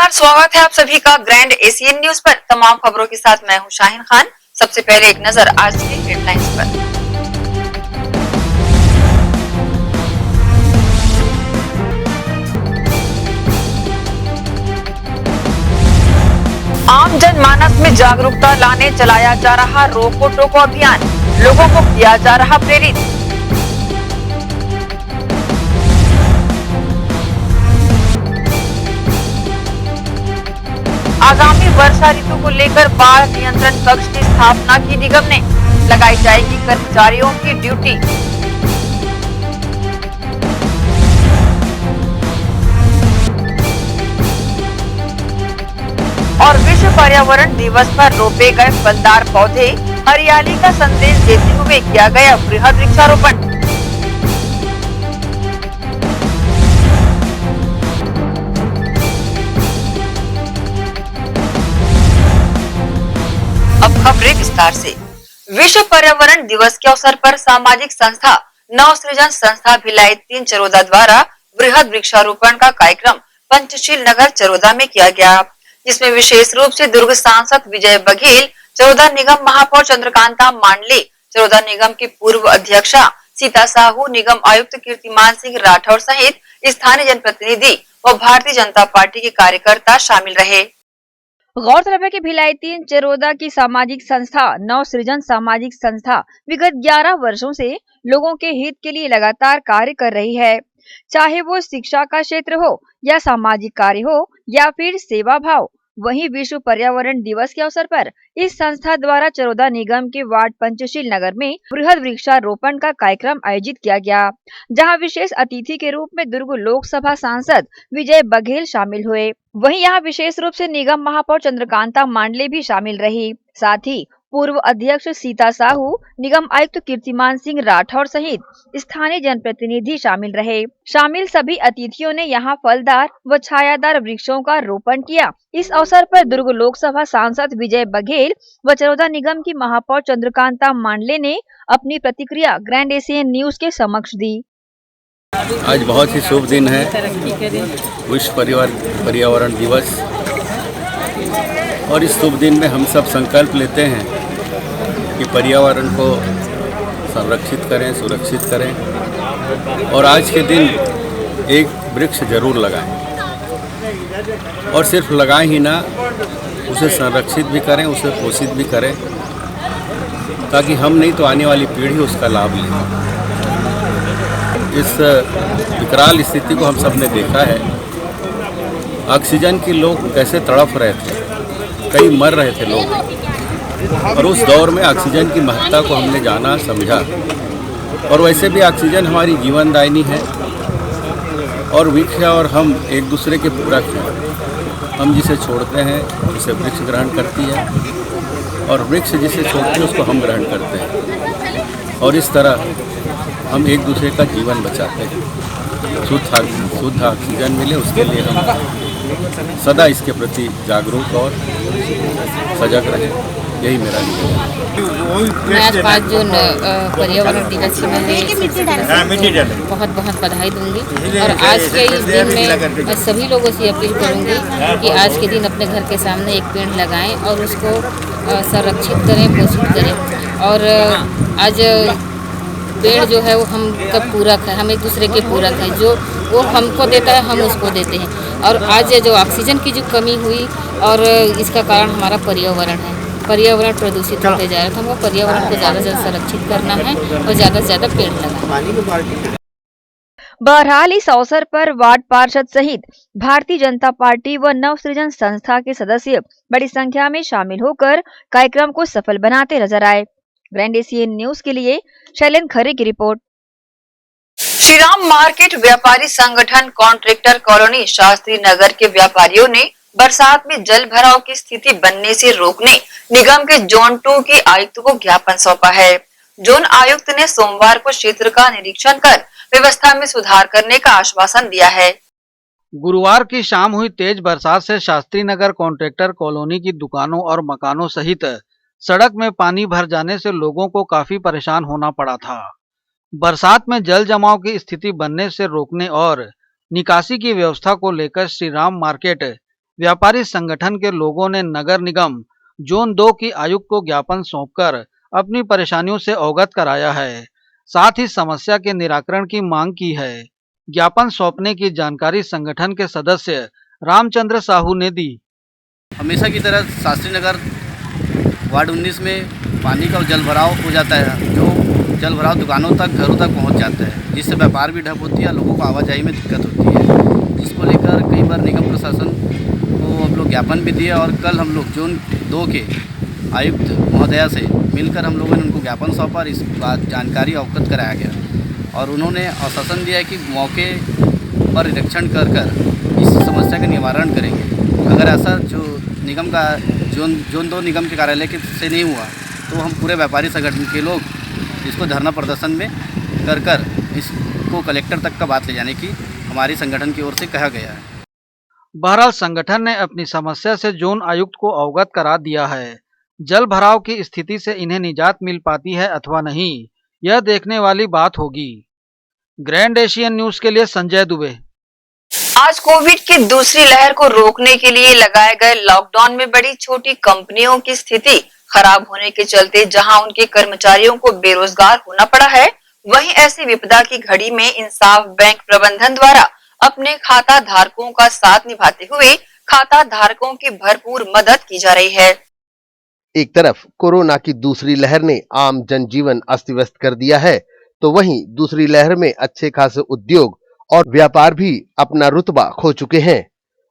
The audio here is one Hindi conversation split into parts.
नमस्कार, स्वागत है आप सभी का ग्रैंड एशियन न्यूज पर। तमाम खबरों के साथ मैं हूं शाहिन खान। सबसे पहले एक नजर आज की हेडलाइंस पर। आम जनमानस में जागरूकता लाने चलाया जा रहा रोको टोको अभियान, लोगों को किया जा रहा प्रेरित। आगामी वर्षा ऋतु को लेकर बाढ़ नियंत्रण कक्ष की स्थापना की निगम ने, लगाई जाएगी कर्मचारियों की ड्यूटी। और विश्व पर्यावरण दिवस पर रोपे गए फलदार पौधे, हरियाली का संदेश देते हुए किया गया बृहद वृक्षारोपण। खबरें विस्तार से। विश्व पर्यावरण दिवस के अवसर पर सामाजिक संस्था नवसृजन संस्था भिलाई 3 चरोदा द्वारा बृहद वृक्षारोपण का कार्यक्रम पंचशील नगर चरोदा में किया गया, जिसमें विशेष रूप से दुर्ग सांसद विजय बघेल, चरोदा निगम महापौर चंद्रकांता मांडले, चरोदा निगम की पूर्व अध्यक्षा सीता साहू, निगम आयुक्त कीर्तिमान सिंह राठौर सहित स्थानीय जनप्रतिनिधि व भारतीय जनता पार्टी के कार्यकर्ता शामिल रहे। गौरतलब है कि भिलाई 3 चरोदा की सामाजिक संस्था नवसृजन सामाजिक संस्था विगत 11 वर्षों से लोगों के हित के लिए लगातार कार्य कर रही है, चाहे वो शिक्षा का क्षेत्र हो या सामाजिक कार्य हो या फिर सेवा भाव। वहीं विश्व पर्यावरण दिवस के अवसर पर इस संस्था द्वारा चरोदा निगम के वार्ड पंचशील नगर में बृहद वृक्षारोपण का कार्यक्रम आयोजित किया गया, जहां विशेष अतिथि के रूप में दुर्ग लोकसभा सांसद विजय बघेल शामिल हुए। वहीं यहां विशेष रूप से निगम महापौर चंद्रकांता मांडले भी शामिल रही। साथ ही पूर्व अध्यक्ष सीता साहू, निगम आयुक्त कीर्तिमान सिंह राठौर सहित स्थानीय जनप्रतिनिधि शामिल रहे। शामिल सभी अतिथियों ने यहां फलदार व छायादार वृक्षों का रोपण किया। इस अवसर पर दुर्ग लोकसभा सांसद विजय बघेल व चरोदा निगम की महापौर चंद्रकांता मांडले ने अपनी प्रतिक्रिया ग्रैंड एशियन न्यूज के समक्ष दी। आज बहुत ही शुभ दिन है, विश्व पर्यावरण दिवस, और इस शुभ दिन में हम सब संकल्प लेते हैं कि पर्यावरण को संरक्षित करें, सुरक्षित करें, और आज के दिन एक वृक्ष जरूर लगाएं, और सिर्फ लगाएं ही ना, उसे संरक्षित भी करें, उसे पोषित भी करें, ताकि हम नहीं तो आने वाली पीढ़ी उसका लाभ ले। इस विकराल स्थिति को हम सब ने देखा है। ऑक्सीजन की लोग कैसे तड़प रहे थे, कई मर रहे थे लोग, और उस दौर में ऑक्सीजन की महत्ता को हमने जाना, समझा। और वैसे भी ऑक्सीजन हमारी जीवनदायिनी है, और वृक्ष और हम एक दूसरे के पूरक हैं। हम जिसे छोड़ते हैं उसे वृक्ष ग्रहण करती है, और वृक्ष जिसे छोड़ते हैं उसको हम ग्रहण करते हैं, और इस तरह हम एक दूसरे का जीवन बचाते हैं। शुद्ध ऑक्सीजन मिले, उसके लिए हम सदा इसके प्रति जागरूक और सजग रहे, यही मेरा निवेदन है। मैं आज 5 जून पर्यावरण दिवस की मैं बहुत बहुत बधाई दूंगी, और आज के इस दिन में मैं सभी लोगों से अपील करूंगी कि आज के दिन अपने घर के सामने एक पेड़ लगाएं और उसको संरक्षित करें, पोषित करें। और आज पेड़ जो है वो हम का पूरक है, हम एक दूसरे के पूरक है, जो वो हमको देता है हम उसको देते हैं। और आज जो ऑक्सीजन की जो कमी हुई, और इसका कारण हमारा पर्यावरण है, पर्यावरण प्रदूषित होते जा रहा है, तो हमको पर्यावरण को ज़्यादा से ज़्यादा संरक्षित करना है और ज़्यादा से ज़्यादा पेड़ लगाना। बहरहाल इस अवसर पर वार्ड पार्षद सहित भारतीय जनता पार्टी व नवसृजन संस्था के सदस्य बड़ी संख्या में शामिल होकर कार्यक्रम को सफल बनाते नजर आए। ग्रैंड एशियन न्यूज के लिए शैलेंद्र खरे की रिपोर्ट। श्री राम मार्केट व्यापारी संगठन कॉन्ट्रैक्टर कॉलोनी शास्त्री नगर के व्यापारियों ने बरसात में जल भराव की स्थिति बनने से रोकने निगम के जोन 2 के आयुक्त को ज्ञापन सौंपा है। जोन आयुक्त ने सोमवार को क्षेत्र का निरीक्षण कर व्यवस्था में सुधार करने का आश्वासन दिया है। गुरुवार की शाम हुई तेज बरसात से शास्त्री नगर कॉन्ट्रैक्टर कॉलोनी की दुकानों और मकानों सहित सड़क में पानी भर जाने से लोगों को काफी परेशान होना पड़ा था। बरसात में जल जमाव की स्थिति बनने से रोकने और निकासी की व्यवस्था को लेकर श्री राम मार्केट व्यापारी संगठन के लोगों ने नगर निगम जोन 2 की आयुक्त को ज्ञापन सौंपकर अपनी परेशानियों से अवगत कराया है। साथ ही समस्या के निराकरण की मांग की है। ज्ञापन सौंपने की जानकारी संगठन के सदस्य रामचंद्र साहू ने दी। हमेशा की तरह शास्त्री नगर वार्ड 19 में पानी का जल भराव हो जाता है, जो जल भराव दुकानों तक, घरों तक पहुंच जाता है, जिससे व्यापार भी ठप होती है, लोगों को आवाजाही में दिक्कत होती है, जिसको लेकर कई बार निगम प्रशासन को हम लोग ज्ञापन भी दिए। और कल हम लोग जोन 2 के आयुक्त महोदया से मिलकर हम लोगों ने उनको ज्ञापन सौंपा और इस बात जानकारी अवगत कराया गया और उन्होंने आश्वासन दिया कि मौके पर निरीक्षण कर इस समस्या का निवारण करेंगे। अगर ऐसा जो निगम का जोन 2 निगम के कार्यालय के से नहीं हुआ तो हम पूरे व्यापारी संगठन के लोग इसको धरना प्रदर्शन में कर इसको कलेक्टर तक का बात ले जाने की हमारी संगठन की ओर से कहा गया है। बहरहाल संगठन ने अपनी समस्या से जोन आयुक्त को अवगत करा दिया है। जल भराव की स्थिति से इन्हें निजात मिल पाती है अथवा नहीं, यह देखने वाली बात होगी। ग्रैंड एशियन न्यूज के लिए संजय दुबे। आज कोविड की दूसरी लहर को रोकने के लिए लगाए गए लॉकडाउन में बड़ी छोटी कंपनियों की स्थिति खराब होने के चलते जहां उनके कर्मचारियों को बेरोजगार होना पड़ा है, वहीं ऐसी विपदा की घड़ी में इंसाफ बैंक प्रबंधन द्वारा अपने खाता धारकों का साथ निभाते हुए खाता धारकों की भरपूर मदद की जा रही है। एक तरफ कोरोना की दूसरी लहर ने आम जनजीवन अस्त व्यस्त कर दिया है, तो वहीं दूसरी लहर में अच्छे खासे उद्योग और व्यापार भी अपना रुतबा खो चुके हैं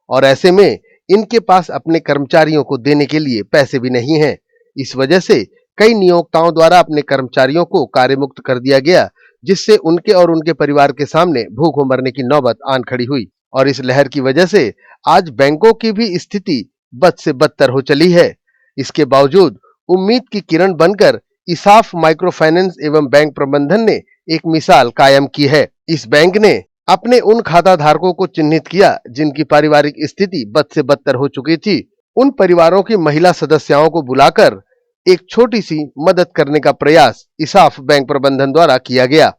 और ऐसे में इनके पास अपने कर्मचारियों को देने के लिए पैसे भी नहीं हैं। इस वजह से कई नियोक्ताओं द्वारा अपने कर्मचारियों को कार्यमुक्त कर दिया गया, जिससे उनके और उनके परिवार के सामने भूखों मरने की नौबत आन खड़ी हुई और इस लहर की वजह से आज बैंकों की भी स्थिति बद से बदतर हो चली है। इसके बावजूद उम्मीद की किरण बनकर इसाफ माइक्रो फाइनेंस एवं बैंक प्रबंधन ने एक मिसाल कायम की है। इस बैंक ने अपने उन खाता धारकों को चिन्हित किया जिनकी पारिवारिक स्थिति बद से बदतर हो चुकी थी। उन परिवारों की महिला सदस्यों को बुलाकर एक छोटी सी मदद करने का प्रयास इसाफ बैंक प्रबंधन द्वारा किया गया,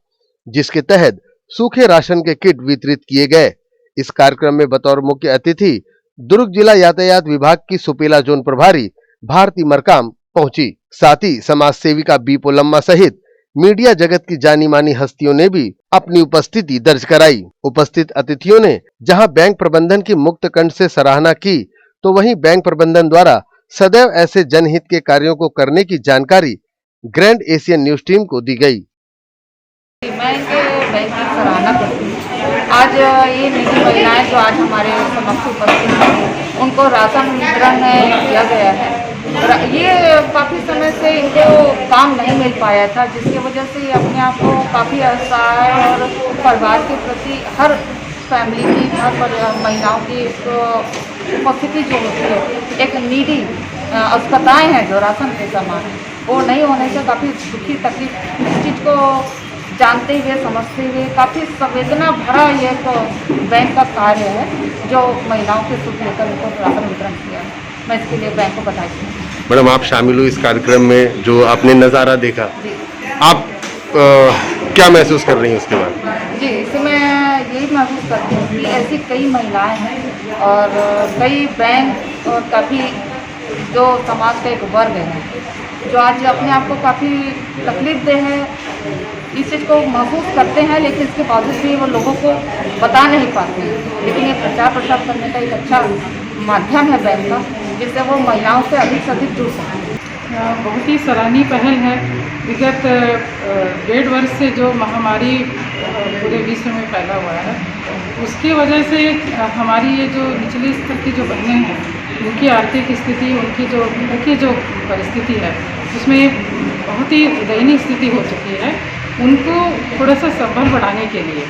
जिसके तहत सूखे राशन के किट वितरित किए गए। इस कार्यक्रम में बतौर मुख्य अतिथि दुर्ग जिला यातायात विभाग की सुपेला जोन प्रभारी भारती मरकाम पहुंची। साथ ही समाज सेविका बी पोलम्मा सहित मीडिया जगत की जानी मानी हस्तियों ने भी अपनी उपस्थिति दर्ज कराई। उपस्थित अतिथियों ने जहां बैंक प्रबंधन की मुक्त कंठ से सराहना की, तो वहीं बैंक प्रबंधन द्वारा सदैव ऐसे जनहित के कार्यों को करने की जानकारी ग्रैंड एशियन न्यूज टीम को दी गई। मैं बैंक की सराहना करती हूँ। आज ये निजी महिलाएं जो आज हमारे समक्ष उपस्थित हैं, उनको राशन वितरण किया गया है। ये काफ़ी समय से इनको काम नहीं मिल पाया था, जिसकी वजह से अपने आप को काफ़ी असहाय और परिवार के प्रति हर फैमिली की, हर महिलाओं की उपस्थिति जो होती है, एक नीडी अस्पताएँ हैं जो राशन के सामान, वो नहीं होने से काफ़ी दुखी तकलीफ, इस चीज़ को जानते हुए समझते हुए काफ़ी संवेदना भरा ये बैंक का कार्य है जो महिलाओं के सुख लेकर उनको राशन वितरण किया है। मैं इसके लिए बैंक को बधाई दूँ। मैडम, आप शामिल हुई इस कार्यक्रम में, जो आपने नज़ारा देखा, आप क्या महसूस कर रही हैं उसके बाद? जी, इससे मैं यही महसूस करती हूँ कि ऐसी कई महिलाएं हैं और कई बैंक और काफ़ी जो समाज का एक वर्ग है जो आज अपने आप को काफ़ी तकलीफ दे है, इस चीज़ को महसूस करते हैं, लेकिन इसके बावजूद भी वो लोगों को बता नहीं पाते हैं। लेकिन ये प्रचार प्रसार करने का एक अच्छा माध्यम है बैंक का, जिससे वो महिलाओं से अधिक जुड़ सकें। बहुत ही सराहनीय पहल है। विगत 1.5 वर्ष से जो महामारी पूरे विश्व में फैला हुआ है, उसकी वजह से हमारी ये जो निचले स्तर की जो बहनें हैं, उनकी आर्थिक स्थिति, उनकी जो परिस्थिति है, उसमें बहुत ही दयनीय स्थिति हो चुकी है। उनको थोड़ा सा संबल बढ़ाने के लिए,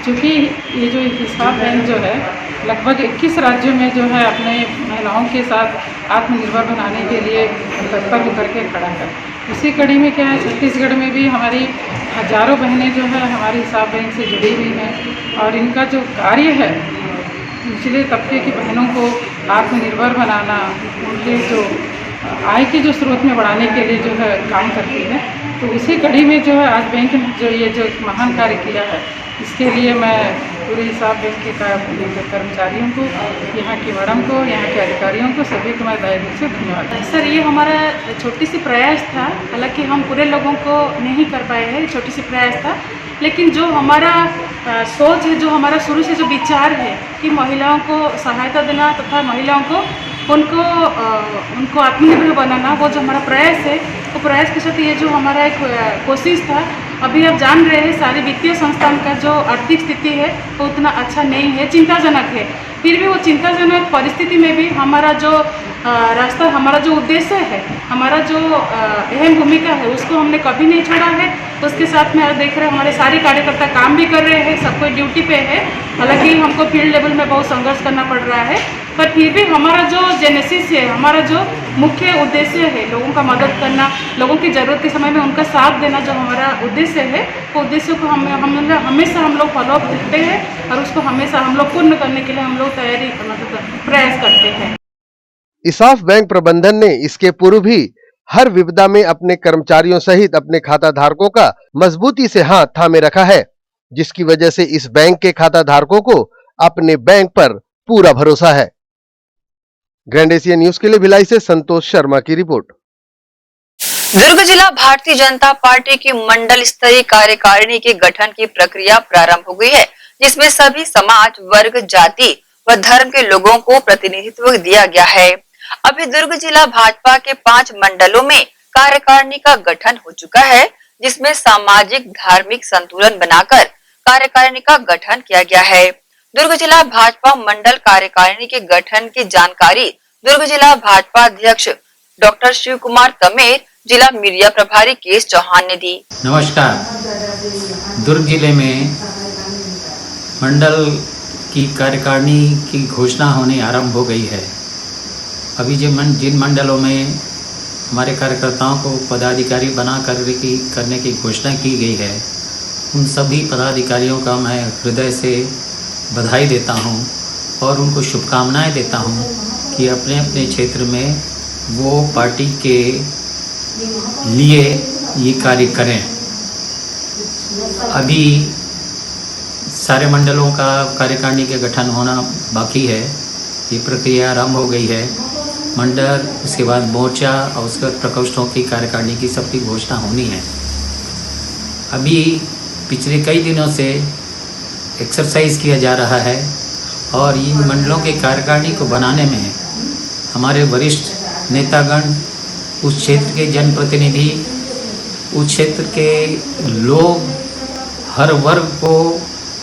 क्योंकि ये जो इसाफ बैंक जो है लगभग 21 राज्यों में जो है अपने महिलाओं के साथ आत्मनिर्भर बनाने के लिए तत्पर होकर के खड़ा है। उसी कड़ी में क्या है, छत्तीसगढ़ में भी हमारी हजारों बहनें जो है हमारी इसाफ बैंक से जुड़ी हुई हैं और इनका जो कार्य है निचले तबके की बहनों को आत्मनिर्भर बनाना, उनके जो आय के जो स्रोत में बढ़ाने के लिए जो है काम करती है। तो उसी कड़ी में जो है आज बैंक ने जो ये जो महान कार्य किया है, इसके लिए मैं पूरे हिसाब बैंक के कर्मचारियों को, यहाँ की मैडम को, यहाँ के अधिकारियों को, सभी को मैं तहे दिल से धन्यवाद। सर, ये हमारा छोटी सी प्रयास था, हालांकि हम पूरे लोगों को नहीं कर पाए हैं, छोटी सी प्रयास था, लेकिन जो हमारा सोच है, जो हमारा शुरू से जो विचार है कि महिलाओं को सहायता देना तथा महिलाओं को उनको आत्मनिर्भर बनाना, वो जो हमारा प्रयास है, वो प्रयास के साथ ये जो हमारा एक कोशिश था। अभी आप जान रहे हैं सारी वित्तीय संस्थान का जो आर्थिक स्थिति है वो उतना अच्छा नहीं है, चिंताजनक है। फिर भी वो चिंताजनक परिस्थिति में भी हमारा जो रास्ता, हमारा जो उद्देश्य है, हमारा जो अहम भूमिका है, उसको हमने कभी नहीं छोड़ा है। उसके साथ में आज देख रहे हैं हमारे सारे कार्यकर्ता काम भी कर रहे हैं, सब कोई ड्यूटी पे है। हालांकि हमको फील्ड लेवल में बहुत संघर्ष करना पड़ रहा है, पर फिर भी हमारा जो जेनेसिस है, हमारा जो मुख्य उद्देश्य है, लोगों का मदद करना, लोगों की ज़रूरत के समय में उनका साथ देना, जो हमारा उद्देश्य है, वो उद्देश्य को हमेशा हम लोग फॉलो अप करते हैं और उसको हमेशा हम लोग पूर्ण करने के लिए हम लोग प्रयास करते हैं। इंसाफ बैंक प्रबंधन ने इसके पूर्व भी हर विपदा में अपने कर्मचारियों सहित अपने खाता धारकों का मजबूती से हाथ थामे रखा है, जिसकी वजह से इस बैंक के खाता धारकों को अपने बैंक पर पूरा भरोसा है। ग्रैंड एशिया न्यूज के लिए भिलाई से संतोष शर्मा की रिपोर्ट। दुर्ग जिला भारतीय जनता पार्टी की मंडल स्तरीय कार्यकारिणी के गठन की प्रक्रिया प्रारंभ हो गई है, जिसमें सभी समाज, वर्ग, जाति व धर्म के लोगों को प्रतिनिधित्व दिया गया है। अभी दुर्ग जिला भाजपा के 5 मंडलों में कार्यकारिणी का गठन हो चुका है, जिसमें सामाजिक धार्मिक संतुलन बनाकर कार्यकारिणी का गठन किया गया है। दुर्ग जिला भाजपा मंडल कार्यकारिणी के गठन की जानकारी दुर्ग जिला भाजपा अध्यक्ष डॉक्टर शिव कुमार तमेर, जिला मीडिया प्रभारी केश चौहान ने दी। नमस्कार। दुर्ग जिले में मंडल की कार्यकारिणी की घोषणा होने आरंभ हो गई है। अभी जिन मंडलों में हमारे कार्यकर्ताओं को पदाधिकारी बना करने की घोषणा की गई है, उन सभी पदाधिकारियों का मैं हृदय से बधाई देता हूं और उनको शुभकामनाएं देता हूं कि अपने अपने क्षेत्र में वो पार्टी के लिए ये कार्य करें। अभी सारे मंडलों का कार्यकारिणी के गठन होना बाकी है, ये प्रक्रिया आरंभ हो गई है। मंडल, उसके बाद मोर्चा और उसके बाद प्रकोष्ठों की कार्यकारिणी की सबकी घोषणा होनी है। अभी पिछले कई दिनों से एक्सरसाइज किया जा रहा है और इन मंडलों के कार्यकारिणी को बनाने में हमारे वरिष्ठ नेतागण, उस क्षेत्र के जनप्रतिनिधि, उस क्षेत्र के लोग, हर वर्ग को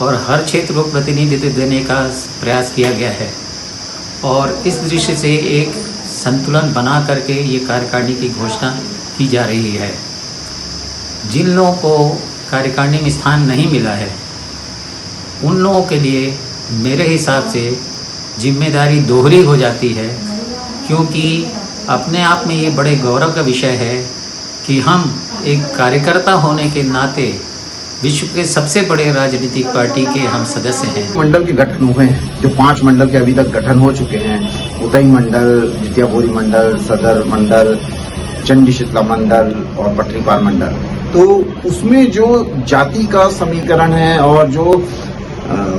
और हर क्षेत्र को प्रतिनिधित्व देने का प्रयास किया गया है और इस दृष्टि से एक संतुलन बना करके ये कार्यकारिणी की घोषणा की जा रही है। जिन लोगों को कार्यकारिणी में स्थान नहीं मिला है, उन लोगों के लिए मेरे हिसाब से जिम्मेदारी दोहरी हो जाती है, क्योंकि अपने आप में ये बड़े गौरव का विषय है कि हम एक कार्यकर्ता होने के नाते विश्व के सबसे बड़े राजनीतिक पार्टी के हम सदस्य हैं। मंडल के गठन हुए हैं, जो 5 मंडल के अभी तक गठन हो चुके हैं, उदय मंडल, जितियापुरी मंडल, सदर मंडल, चंडी शीतला मंडल और पटरीपार मंडल। तो उसमें जो जाति का समीकरण है और जो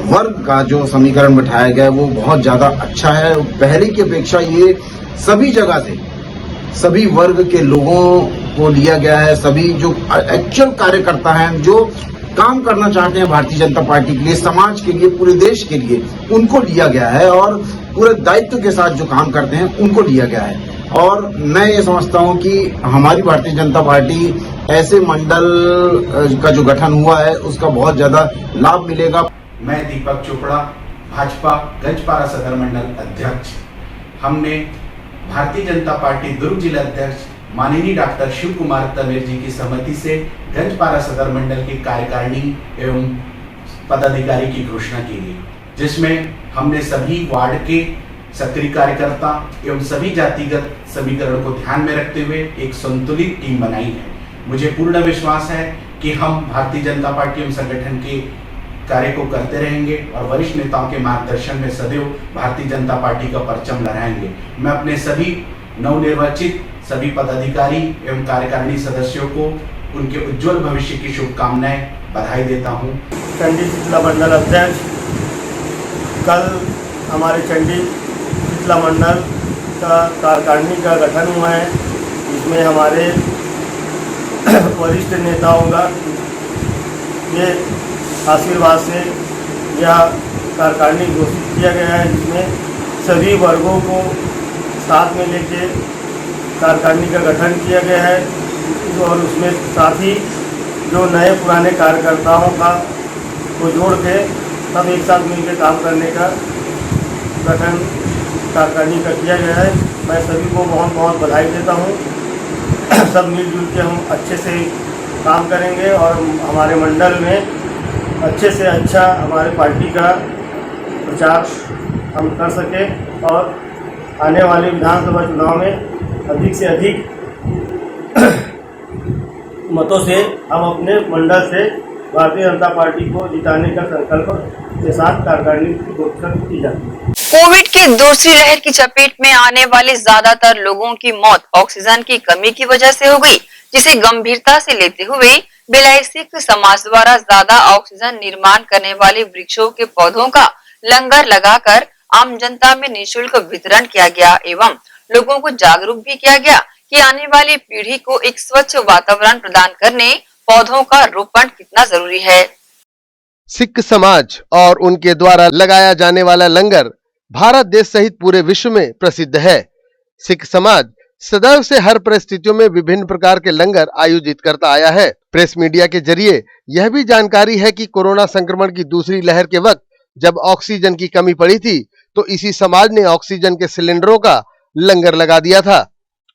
वर्ग का जो समीकरण बिठाया गया है वो बहुत ज्यादा अच्छा है। पहले की अपेक्षा ये सभी जगह से सभी वर्ग के लोगों को लिया गया है, सभी जो एक्चुअल कार्यकर्ता हैं, जो काम करना चाहते हैं भारतीय जनता पार्टी के लिए, समाज के लिए, पूरे देश के लिए, उनको लिया गया है और पूरे दायित्व के साथ जो काम करते हैं उनको लिया गया है। और मैं ये समझता हूं कि हमारी भारतीय जनता पार्टी ऐसे मंडल का जो गठन हुआ है उसका बहुत ज्यादा लाभ मिलेगा। मैं दीपक चोपड़ा, भाजपा गंजपारा सदर मंडल अध्यक्ष। हमने भारतीय जनता पार्टी दुर्ग जिला अध्यक्ष माननीय डॉक्टर शिव कुमार तमेर जी की सहमति से गंजपारा सदर मंडल की कार्यकारिणी एवं पदाधिकारी की घोषणा की गई, जिसमें हमने सभी वार्ड के सक्रिय कार्यकर्ता एवं सभी जातिगत समीकरण को ध्यान में रखते हुए एक संतुलित टीम बनाई है। मुझे पूर्ण विश्वास है कि हम भारतीय जनता पार्टी एवं संगठन के कार्य को करते रहेंगे और वरिष्ठ नेताओं के मार्गदर्शन में सदैव भारतीय जनता पार्टी का परचम लहराएंगे। मैं अपने सभी नवनिर्वाचित सभी पदाधिकारी एवं कार्यकारिणी सदस्यों को उनके उज्जवल भविष्य की शुभकामनाएं, बधाई देता हूं। चंडी शीतला मंडल अध्यक्ष, कल हमारे चंडी शीतला मंडल का कार्यकारिणी का गठन हुआ है। इसमें हमारे वरिष्ठ नेताओं का ये आशीर्वाद से यह कार्यकारिणी घोषित किया गया है, जिसमें सभी वर्गों को साथ में लेके कार्यकारिणी का गठन किया गया है और उसमें साथ ही जो नए पुराने कार्यकर्ताओं का को जोड़ के सब एक साथ मिलकर काम करने का गठन कार्यकारिणी का किया गया है। मैं सभी को बहुत बहुत बधाई देता हूँ। सब मिलजुल के हम अच्छे से काम करेंगे और हमारे मंडल में अच्छे से अच्छा हमारे पार्टी का प्रचार हम कर सकें और आने वाले विधानसभा चुनाव में अधिक से अधिक मतों से हम अपने मंडल से भारतीय जनता पार्टी को जिताने का संकल्प के साथ कार्यकारिणी की घोषणा की जाती है। कोविड की दूसरी लहर की चपेट में आने वाले ज्यादातर लोगों की मौत ऑक्सीजन की कमी की वजह से हो गई, जिसे गंभीरता से लेते हुए भिलाई सिख समाज द्वारा ज्यादा ऑक्सीजन निर्माण करने वाले वृक्षों के पौधों का लंगर लगाकर आम जनता में निःशुल्क वितरण किया गया एवं लोगों को जागरूक भी किया गया कि आने वाली पीढ़ी को एक स्वच्छ वातावरण प्रदान करने पौधों का रोपण कितना जरूरी है। सिख समाज और उनके द्वारा लगाया जाने वाला लंगर भारत देश सहित पूरे विश्व में प्रसिद्ध है। सिख समाज सदैव से हर परिस्थितियों में विभिन्न प्रकार के लंगर आयोजित करता आया है। प्रेस मीडिया के जरिए यह भी जानकारी है कि कोरोना संक्रमण की दूसरी लहर के वक्त जब ऑक्सीजन की कमी पड़ी थी तो इसी समाज ने ऑक्सीजन के सिलेंडरों का लंगर लगा दिया था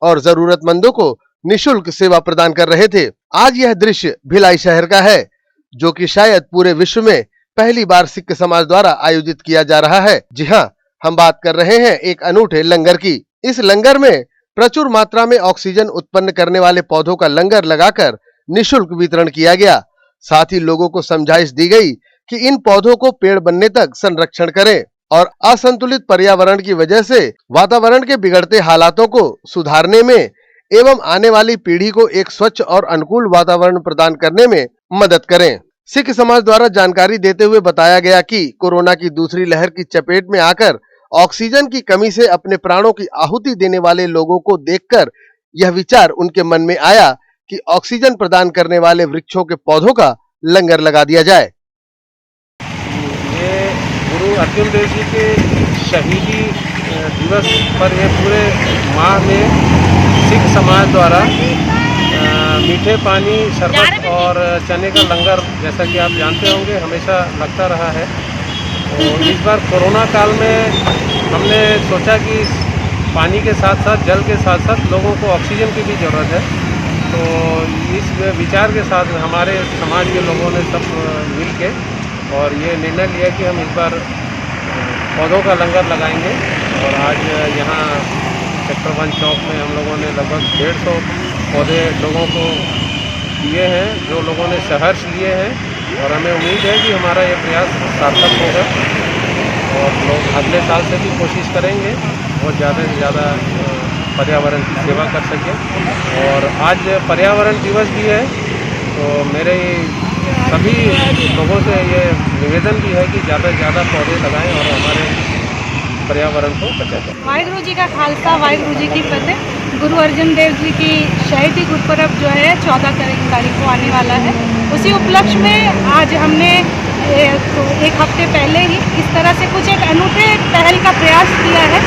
और जरूरतमंदों को निःशुल्क सेवा प्रदान कर रहे थे। आज यह दृश्य भिलाई शहर का है, जो कि शायद पूरे विश्व में पहली बार सिख समाज द्वारा आयोजित किया जा रहा है। जी हाँ, हम बात कर रहे हैं एक अनूठे लंगर की। इस लंगर में प्रचुर मात्रा में ऑक्सीजन उत्पन्न करने वाले पौधों का लंगर लगाकर निःशुल्क वितरण किया गया। साथ ही लोगों को समझाइश दी गई कि इन पौधों को पेड़ बनने तक संरक्षण करें और असंतुलित पर्यावरण की वजह से वातावरण के बिगड़ते हालातों को सुधारने में एवं आने वाली पीढ़ी को एक स्वच्छ और अनुकूल वातावरण प्रदान करने में मदद करें। सिख समाज द्वारा जानकारी देते हुए बताया गया कि कोरोना की दूसरी लहर की चपेट में आकर ऑक्सीजन की कमी से अपने प्राणों की आहुति देने वाले लोगों को देखकर यह विचार उनके मन में आया कि ऑक्सीजन प्रदान करने वाले वृक्षों के पौधों का लंगर लगा दिया जाए। ये गुरु अर्जुन देव जी के शहीदी दिवस पर ये पूरे माह में सिख समाज द्वारा मीठे पानी, शरबत और चने का लंगर, जैसा कि आप जानते होंगे, हमेशा लगता रहा है। तो इस बार कोरोना काल में हमने सोचा कि पानी के साथ साथ, जल के साथ साथ लोगों को ऑक्सीजन की भी ज़रूरत है। तो इस विचार के साथ हमारे समाज के लोगों ने सब मिल के और ये निर्णय लिया कि हम इस बार पौधों का लंगर लगाएंगे। और आज यहाँ सेक्टर 1 चौक में हम लोगों ने लगभग 150 पौधे लोगों को दिए हैं, जो लोगों ने सहर्ष लिए हैं। और हमें उम्मीद है कि हमारा ये प्रयास सार्थक होगा और लोग अगले साल से भी कोशिश करेंगे और ज़्यादा से ज़्यादा पर्यावरण की सेवा कर सकें। और आज पर्यावरण दिवस भी है, तो मेरे सभी लोगों से ये निवेदन भी है कि ज़्यादा से ज़्यादा पौधे लगाएं और हमारे पर्यावरण को बचाएं। वाहिगुरु जी का खालसा, वाहिगुरु जी की फतेह। गुरु अर्जुन देव जी की शहीदी गुरपुरब जो है 14 तारीख को आने वाला है। उसी उपलक्ष्य में आज हमने एक हफ्ते पहले ही इस तरह से कुछ एक अनूठे पहल का प्रयास किया है।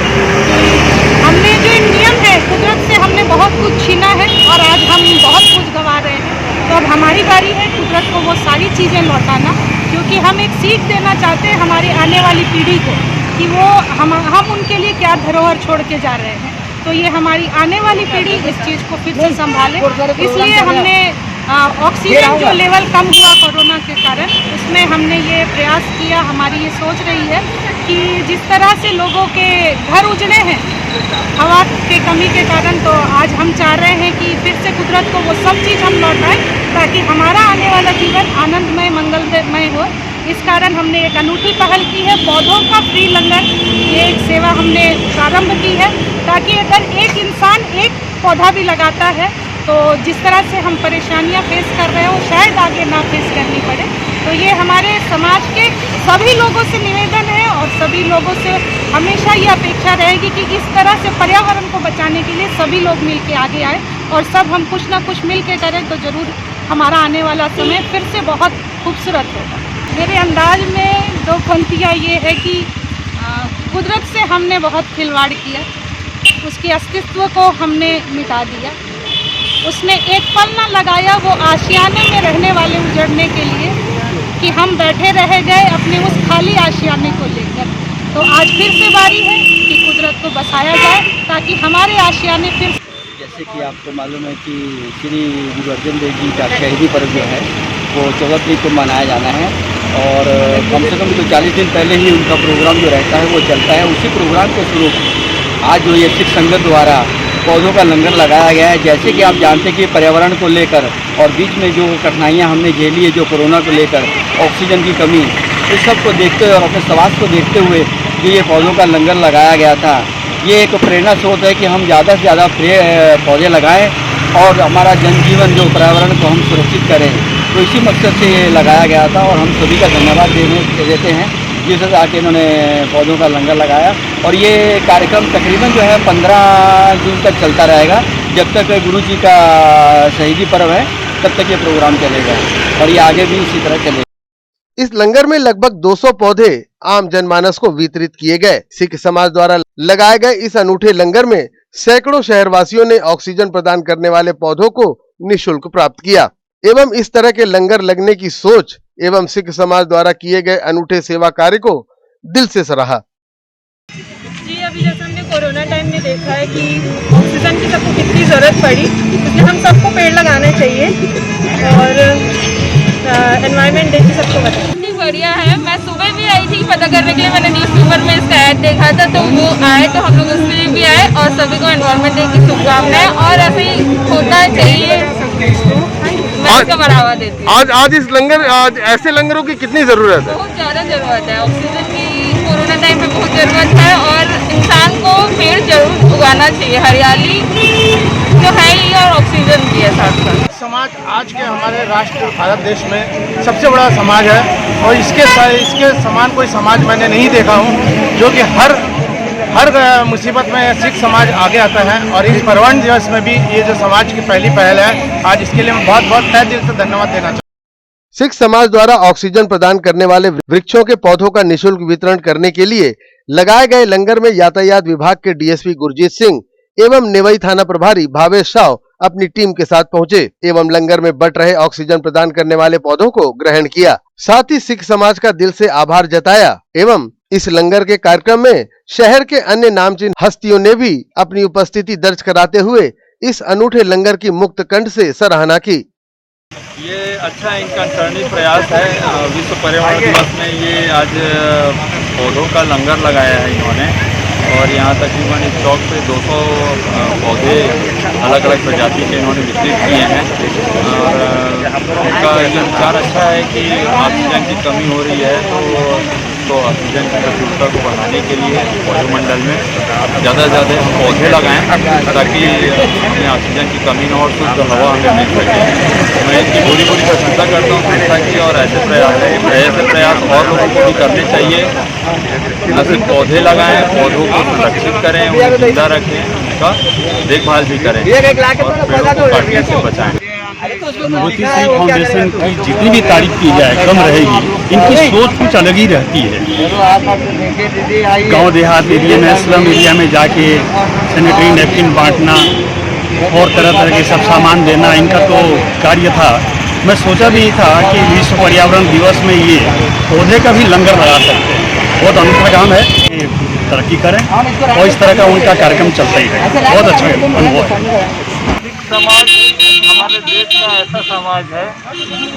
हमने जो नियम है, कुदरत से हमने बहुत कुछ छीना है और आज हम बहुत कुछ गंवा रहे हैं। तो अब हमारी बारी है कुदरत को वो सारी चीज़ें लौटाना, क्योंकि हम एक सीख देना चाहते हैं हमारी आने वाली पीढ़ी को कि वो हम उनके लिए क्या धरोहर छोड़ के जा रहे हैं। तो ये हमारी आने वाली पीढ़ी इस चीज़ को फिर से संभाले। इसलिए हमने ऑक्सीजन जो लेवल कम हुआ कोरोना के कारण, उसमें हमने ये प्रयास किया। हमारी ये सोच रही है कि जिस तरह से लोगों के घर उजड़े हैं हवा के कमी के कारण, तो आज हम चाह रहे हैं कि फिर से कुदरत को वो सब चीज़ हम लौटाएं ताकि हमारा आने वाला जीवन आनंदमय, मंगलमय हो। इस कारण हमने एक अनूठी पहल की है, पौधों का फ्री लंगर। ये एक सेवा हमने प्रारंभ की है ताकि अगर एक इंसान एक पौधा भी लगाता है तो जिस तरह से हम परेशानियां फेस कर रहे हो शायद आगे ना फेस करनी पड़े। तो ये हमारे समाज के सभी लोगों से निवेदन है और सभी लोगों से हमेशा ये अपेक्षा रहेगी कि इस तरह से पर्यावरण को बचाने के लिए सभी लोग मिलके आगे आए और सब हम कुछ ना कुछ मिल के करें तो ज़रूर हमारा आने वाला समय फिर से बहुत खूबसूरत होगा। मेरे अंदाज में दो पंक्तियाँ ये है कि कुदरत से हमने बहुत खिलवाड़ किया, उसके अस्तित्व को हमने मिटा दिया, उसने एक पल न लगाया वो आशियाने में रहने वाले उजड़ने के लिए कि हम बैठे रह गए अपने उस खाली आशियाने को लेकर। तो आज फिर से बारी है कि कुदरत को बसाया जाए ताकि हमारे आशियाने फिर। जैसे कि आपको मालूम है कि श्री गुरु अर्जन देव जी का शहीदी पर्व जो है वो 14 तारीख को मनाया जाना है और कम से कम तो 40 दिन पहले ही उनका प्रोग्राम जो रहता है वो चलता है। उसी प्रोग्राम के स्वरूप आज जो ये सिख संगत द्वारा पौधों का लंगर लगाया गया है। जैसे कि आप जानते हैं कि पर्यावरण को लेकर और बीच में जो कठिनाइयां हमने झेली है, जो कोरोना को लेकर, ऑक्सीजन की कमी, इस सब को देखते हुए और अपने स्वास्थ्य को देखते हुए जो ये पौधों का लंगर लगाया गया था, ये एक प्रेरणा स्रोत है कि हम ज़्यादा से ज़्यादा पौधे लगाएं और हमारा जनजीवन जो पर्यावरण को हम सुरक्षित करें। तो इसी मकसद से ये लगाया गया था और हम सभी का धन्यवाद देते हैं जिससे आके इन्होंने पौधों का लंगर लगाया। और ये कार्यक्रम तकरीबन जो है 15 जून तक चलता रहेगा। जब तक गुरु जी का शहीदी पर्व है तब तक ये प्रोग्राम चलेगा और ये आगे भी इसी तरह चलेगा। इस लंगर में लगभग 200 पौधे आम जनमानस को वितरित किए गए। सिख समाज द्वारा लगाए गए इस अनूठे लंगर में सैकड़ों शहरवासियों ने ऑक्सीजन प्रदान करने वाले पौधों को निःशुल्क प्राप्त किया एवं इस तरह के लंगर लगने की सोच एवं सिख समाज द्वारा किए गए अनूठे सेवा कार्य को दिल से सराहा। जी, अभी जैसे हमने कोरोना टाइम में देखा है कि ऑक्सीजन की सबको कितनी ज़रूरत पड़ी, इसलिए हम सबको पेड़ लगाना चाहिए और एनवायरनमेंट डे की सबको बताएं। बढ़िया है। मैं सुबह भी आई थी पता करने के लिए, मैंने न्यूज़पेपर में इसका ऐड देखा था तो वो आए तो हम लोग उसके लिए भी आए और सभी को एनवायरनमेंट डे की शुभकामनाएं। और ऐसे ही होना चाहिए, मैं इसका बढ़ावा देती हूँ। आज इस लंगर आज ऐसे लंगरों की कितनी जरूरत है? बहुत ज़्यादा ज़रूरत है ऑक्सीजन की। कोरोना टाइम में बहुत ज़रूरत है और इंसान को पेड़ जरूर उगाना चाहिए। हरियाली जो है ही और ऑक्सीजन की है साथ साथ। समाज आज के हमारे राष्ट्र भारत देश में सबसे बड़ा समाज है और इसके समान कोई समाज मैंने नहीं देखा हूँ जो कि हर मुसीबत में सिख समाज आगे आता है। और इस पर्यावरण दिवस में भी ये जो समाज की पहली पहल है, आज इसके लिए मैं बहुत बहुत तहे दिल से धन्यवाद देना चाहूँ। सिख समाज द्वारा ऑक्सीजन प्रदान करने वाले वृक्षों के पौधों का निःशुल्क वितरण करने के लिए लगाए गए लंगर में यातायात विभाग के डीएसपी गुरजीत सिंह एवं नेवई थाना प्रभारी भावेश साव अपनी टीम के साथ पहुंचे एवं लंगर में बट रहे ऑक्सीजन प्रदान करने वाले पौधों को ग्रहण किया। साथ ही सिख समाज का दिल से आभार जताया एवं इस लंगर के कार्यक्रम में शहर के अन्य नामचीन हस्तियों ने भी अपनी उपस्थिति दर्ज कराते हुए इस अनूठे लंगर की मुक्त कंठ से सराहना की। ये अच्छा इनका सराहनीय प्रयास है। विश्व पर्यावरण दिवस में ये आज पौधों का लंगर लगाया है इन्होंने और यहाँ तकरीबन इस चौक पे 200 पौधे अलग अलग प्रजाति के इन्होंने वितरित किए हैं। और उनका ये विचार अच्छा है कि ऑक्सीजन की कमी हो रही है तो ऑक्सीजन की प्रचुरता को बढ़ाने के लिए वायुमंडल में ज़्यादा से ज़्यादा पौधे लगाएं ताकि हमें ऑक्सीजन की कमी न हो और शुद्ध हवा हमें मिल सके। मैं इसकी पूरी प्रशंसा करता हूँ संस्था की और ऐसे प्रयास और लोगों को भी करने चाहिए। न सिर्फ पौधे लगाएं, पौधों को संरक्षित करें, उन्हें जिंदा रखें, उनका देखभाल भी करें और पेड़ों को काटने से बचाएं। अनुभूति सिंह फाउंडेशन की जितनी भी तारीफ की जाए कम रहेगी। इनकी सोच कुछ अलग ही रहती है। गांव देहात एरिया में, स्लम एरिया में जाके सैनिटरी नैपकिन बांटना और तरह तरह के सब सामान देना इनका तो कार्य था। मैं सोचा भी था कि विश्व पर्यावरण दिवस में ये पौधे का भी लंगर लगा सकते हैं। बहुत अनूठा काम है, तरक्की करें और इस तरह का उनका कार्यक्रम चलता ही रहे। बहुत अच्छा अनुभव है। समाज हमारे देश का ऐसा समाज है,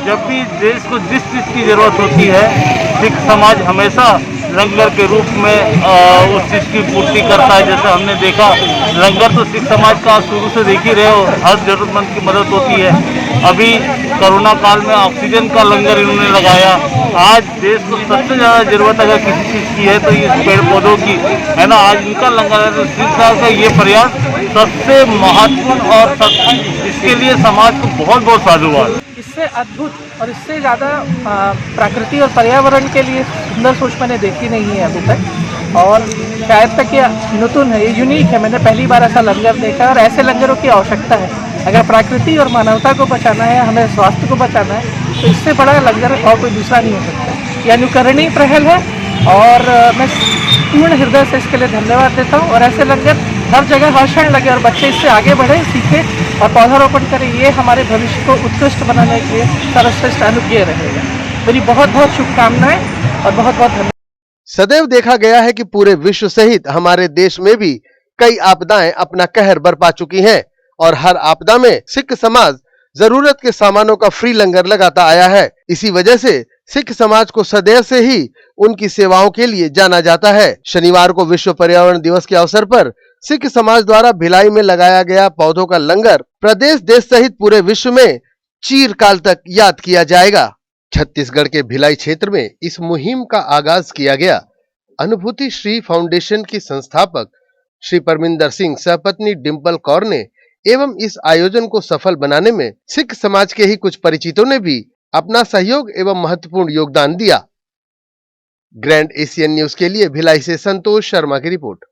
जब भी देश को जिस चीज़ की ज़रूरत होती है सिख समाज हमेशा लंगर के रूप में उस चीज़ की पूर्ति करता है। जैसे हमने देखा लंगर तो सिख समाज का शुरू से देख ही रहे हो, हर जरूरतमंद की मदद होती है। अभी कोरोना काल में ऑक्सीजन का लंगर इन्होंने लगाया। आज देश को सबसे ज़्यादा ज़रूरत अगर किसी चीज़ की है तो ये पेड़ पौधों की है ना, आज इनका लंगर है। तो इस हिसाब से ये प्रयास सबसे महत्वपूर्ण और इसके लिए समाज को बहुत बहुत साधुवाद। इससे अद्भुत और इससे ज़्यादा प्रकृति और पर्यावरण के लिए सुंदर सोच मैंने देखी नहीं है अभी तक, और शायद तक ये नूतन है, ये यूनिक है। मैंने पहली बार ऐसा लंगर देखा है और ऐसे लंगरों की आवश्यकता है। अगर प्रकृति और मानवता को बचाना है, हमें स्वास्थ्य को बचाना है, तो इससे बड़ा लंगर और कोई दूसरा नहीं हो सकता। ये अनुकरणीय पहल है और मैं पूर्ण हृदय से इसके लिए धन्यवाद देता हूँ। और ऐसे लंगर हर जगह हर क्षण लगे और बच्चे इससे आगे बढ़े, सीखे और पौधारोपण करें। ये हमारे भविष्य को उत्कृष्ट बनाने के लिए सर्वश्रेष्ठ अनुज्ञेय रहेगा। मेरी बहुत बहुत शुभकामनाएं और बहुत बहुत धन्यवाद। सदैव देखा गया है कि पूरे विश्व सहित हमारे देश में भी कई आपदाएं अपना कहर बरपा चुकी हैं और हर आपदा में सिख समाज जरूरत के सामानों का फ्री लंगर लगाता आया है। इसी वजह से सिख समाज को सदैव से ही उनकी सेवाओं के लिए जाना जाता है। शनिवार को विश्व पर्यावरण दिवस के अवसर पर सिख समाज द्वारा भिलाई में लगाया गया पौधों का लंगर प्रदेश देश सहित पूरे विश्व में चिरकाल तक याद किया जाएगा। छत्तीसगढ़ के भिलाई क्षेत्र में इस मुहिम का आगाज किया गया। अनुभूति श्री फाउंडेशन की संस्थापक श्री परमिंदर सिंह सहपत्नी डिंपल कौर ने एवं इस आयोजन को सफल बनाने में सिख समाज के ही कुछ परिचितों ने भी अपना सहयोग एवं महत्वपूर्ण योगदान दिया। ग्रैंड एशियन न्यूज के लिए भिलाई से संतोष शर्मा की रिपोर्ट।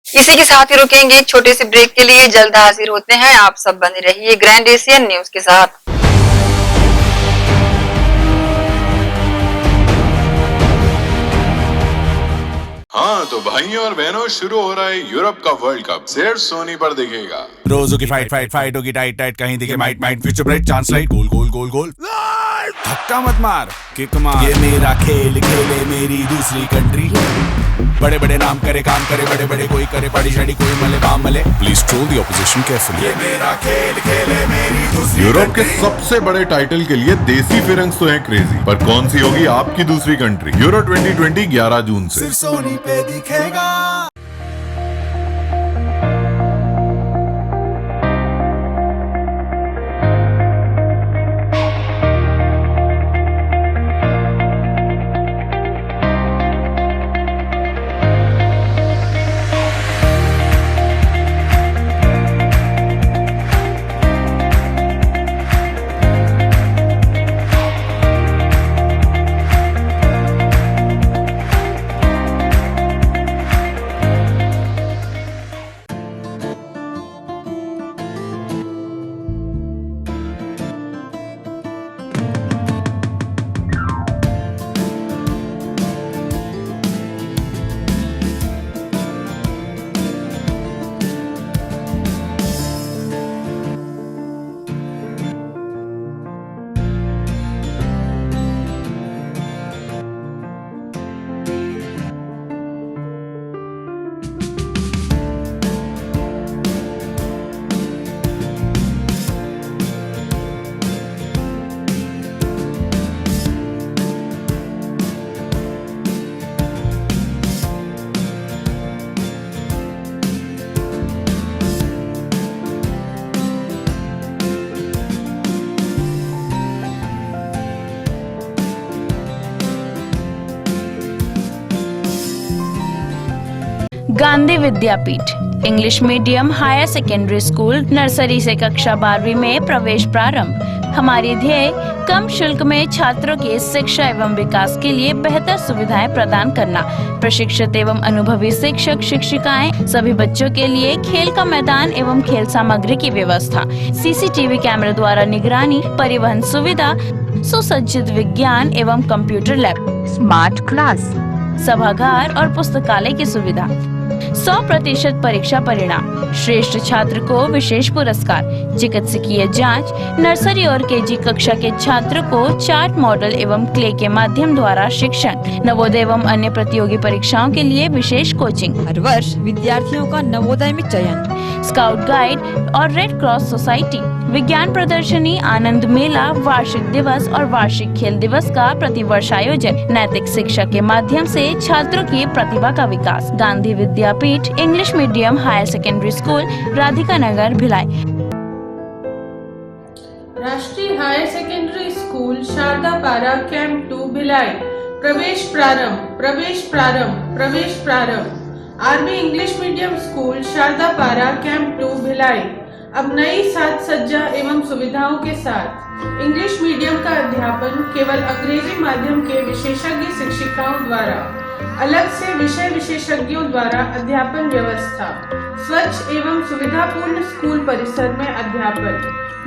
इसी के साथ ही रुकेंगे एक छोटे से ब्रेक के लिए, जल्द हाजिर होते हैं। आप सब बने रहिए ग्रैंड एशियन न्यूज के साथ। हाँ तो भाइयों और बहनों, शुरू हो रहा है यूरोप का वर्ल्ड कप। सिर्फ सोनी पर दिखेगा। रोजों की फाइट होगी टाइट, कहीं दिखे might, future bright, chance light, goal. धक्का मत मार, किक मार। ये मेरा खेल खेले मेरी दूसरी कंट्री। बड़े नाम करे, काम करे बड़े, कोई करे पार्टी शाड़ी, कोई मले बाम मले। Please troll the opposition carefully. ये मेरा खेल खेले मेरी दूसरी। यूरोप के सबसे बड़े टाइटल के लिए देसी फिरंग्स तो है क्रेजी, पर कौन सी होगी आपकी दूसरी कंट्री? यूरो 2020 11 जून से सिर्फ सोनी पे दिखेगा। Gandhi Vidyapeeth English medium higher secondary school nursery से कक्षा 12वीं में प्रवेश प्रारंभ। हमारी ध्येय कम शुल्क में छात्रों की शिक्षा एवं विकास के लिए बेहतर सुविधाएं प्रदान करना। प्रशिक्षित एवं अनुभवी शिक्षक शिक्षिकाएं, सभी बच्चों के लिए खेल का मैदान एवं खेल सामग्री की व्यवस्था, सीसीटीवी कैमरे द्वारा निगरानी, परिवहन सुविधा, सुसज्जित विज्ञान एवं कंप्यूटर लैब, स्मार्ट क्लास, सभागार और पुस्तकालय की सुविधा। 100% परीक्षा परिणाम, श्रेष्ठ छात्र को विशेष पुरस्कार, चिकित्सकीय जांच, नर्सरी और केजी कक्षा के छात्र को चार्ट मॉडल एवं क्ले के माध्यम द्वारा शिक्षण, नवोदय एवं अन्य प्रतियोगी परीक्षाओं के लिए विशेष कोचिंग। हर वर्ष विद्यार्थियों का नवोदय में चयन, स्काउट गाइड और रेड क्रॉस सोसाइटी, विज्ञान प्रदर्शनी, आनंद मेला, वार्षिक दिवस और वार्षिक खेल दिवस का प्रतिवर्ष आयोजन, नैतिक शिक्षा के माध्यम से छात्रों की प्रतिभा का विकास। Gandhi Vidyapeeth English medium higher secondary school, Radhika Nagar, Bhilai. राष्ट्रीय higher secondary school Shardapara camp 2 Bhilai. प्रवेश प्रारंभ प्रवेश प्रारंभ प्रवेश प्रारंभ। RB English medium school Shardapara camp 2 Bhilai अब नई साज सज्जा एवं सुविधाओं के साथ इंग्लिश मीडियम का अध्यापन केवल अंग्रेजी माध्यम के विशेषज्ञ शिक्षिकाओं द्वारा, अलग से विषय विशेषज्ञों द्वारा अध्यापन व्यवस्था, स्वच्छ एवं सुविधापूर्ण स्कूल परिसर में अध्यापन,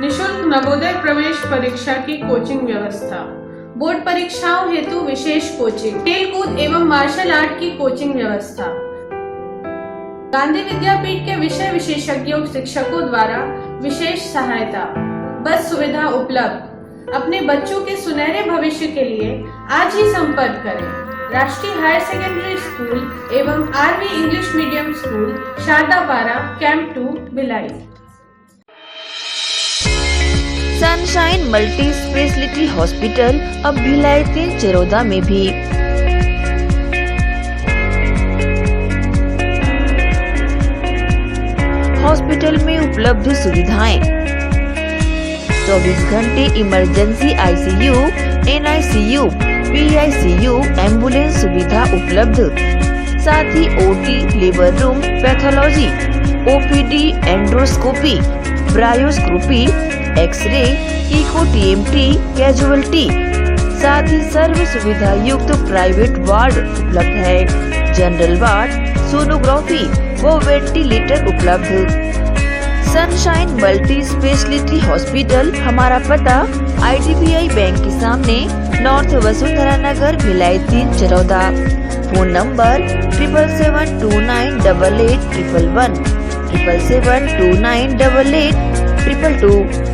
निशुल्क नवोदय प्रवेश परीक्षा की कोचिंग व्यवस्था, बोर्ड परीक्षाओं हेतु विशेष कोचिंग, खेल कूद एवं मार्शल आर्ट की कोचिंग व्यवस्था, गांधी विद्यापीठ के विषय विशेषज्ञों शिक्षकों द्वारा विशेष सहायता, बस सुविधा उपलब्ध। अपने बच्चों के सुनहरे भविष्य के लिए आज ही संपर्क करें राष्ट्रीय हायर सेकेंडरी स्कूल एवं RV English medium school Shardapara camp 2 Bhilai. Sunshine multi specialty hospital अब भिलाई 3 चरोदा में भी। हॉस्पिटल में उपलब्ध सुविधाएं 24 घंटे emergency ICU, NICU, PICU, ambulance सुविधा उपलब्ध। साथ ही OT, labour room, pathology, OPD, endoscopy, bronchoscopy, x ray, echo TMT, casualty, साथ ही सर्व सुविधा युक्त प्राइवेट वार्ड उपलब्ध है। जनरल वार्ड, सोनोग्राफी व वेंटिलेटर उपलब्ध। सनशाइन मल्टी स्पेशलिटी हॉस्पिटल, हमारा पता IDBI बैंक के सामने, north Vasundhara Nagar, Bhilai 3 Charoda. Phone number 77298811, 77298822।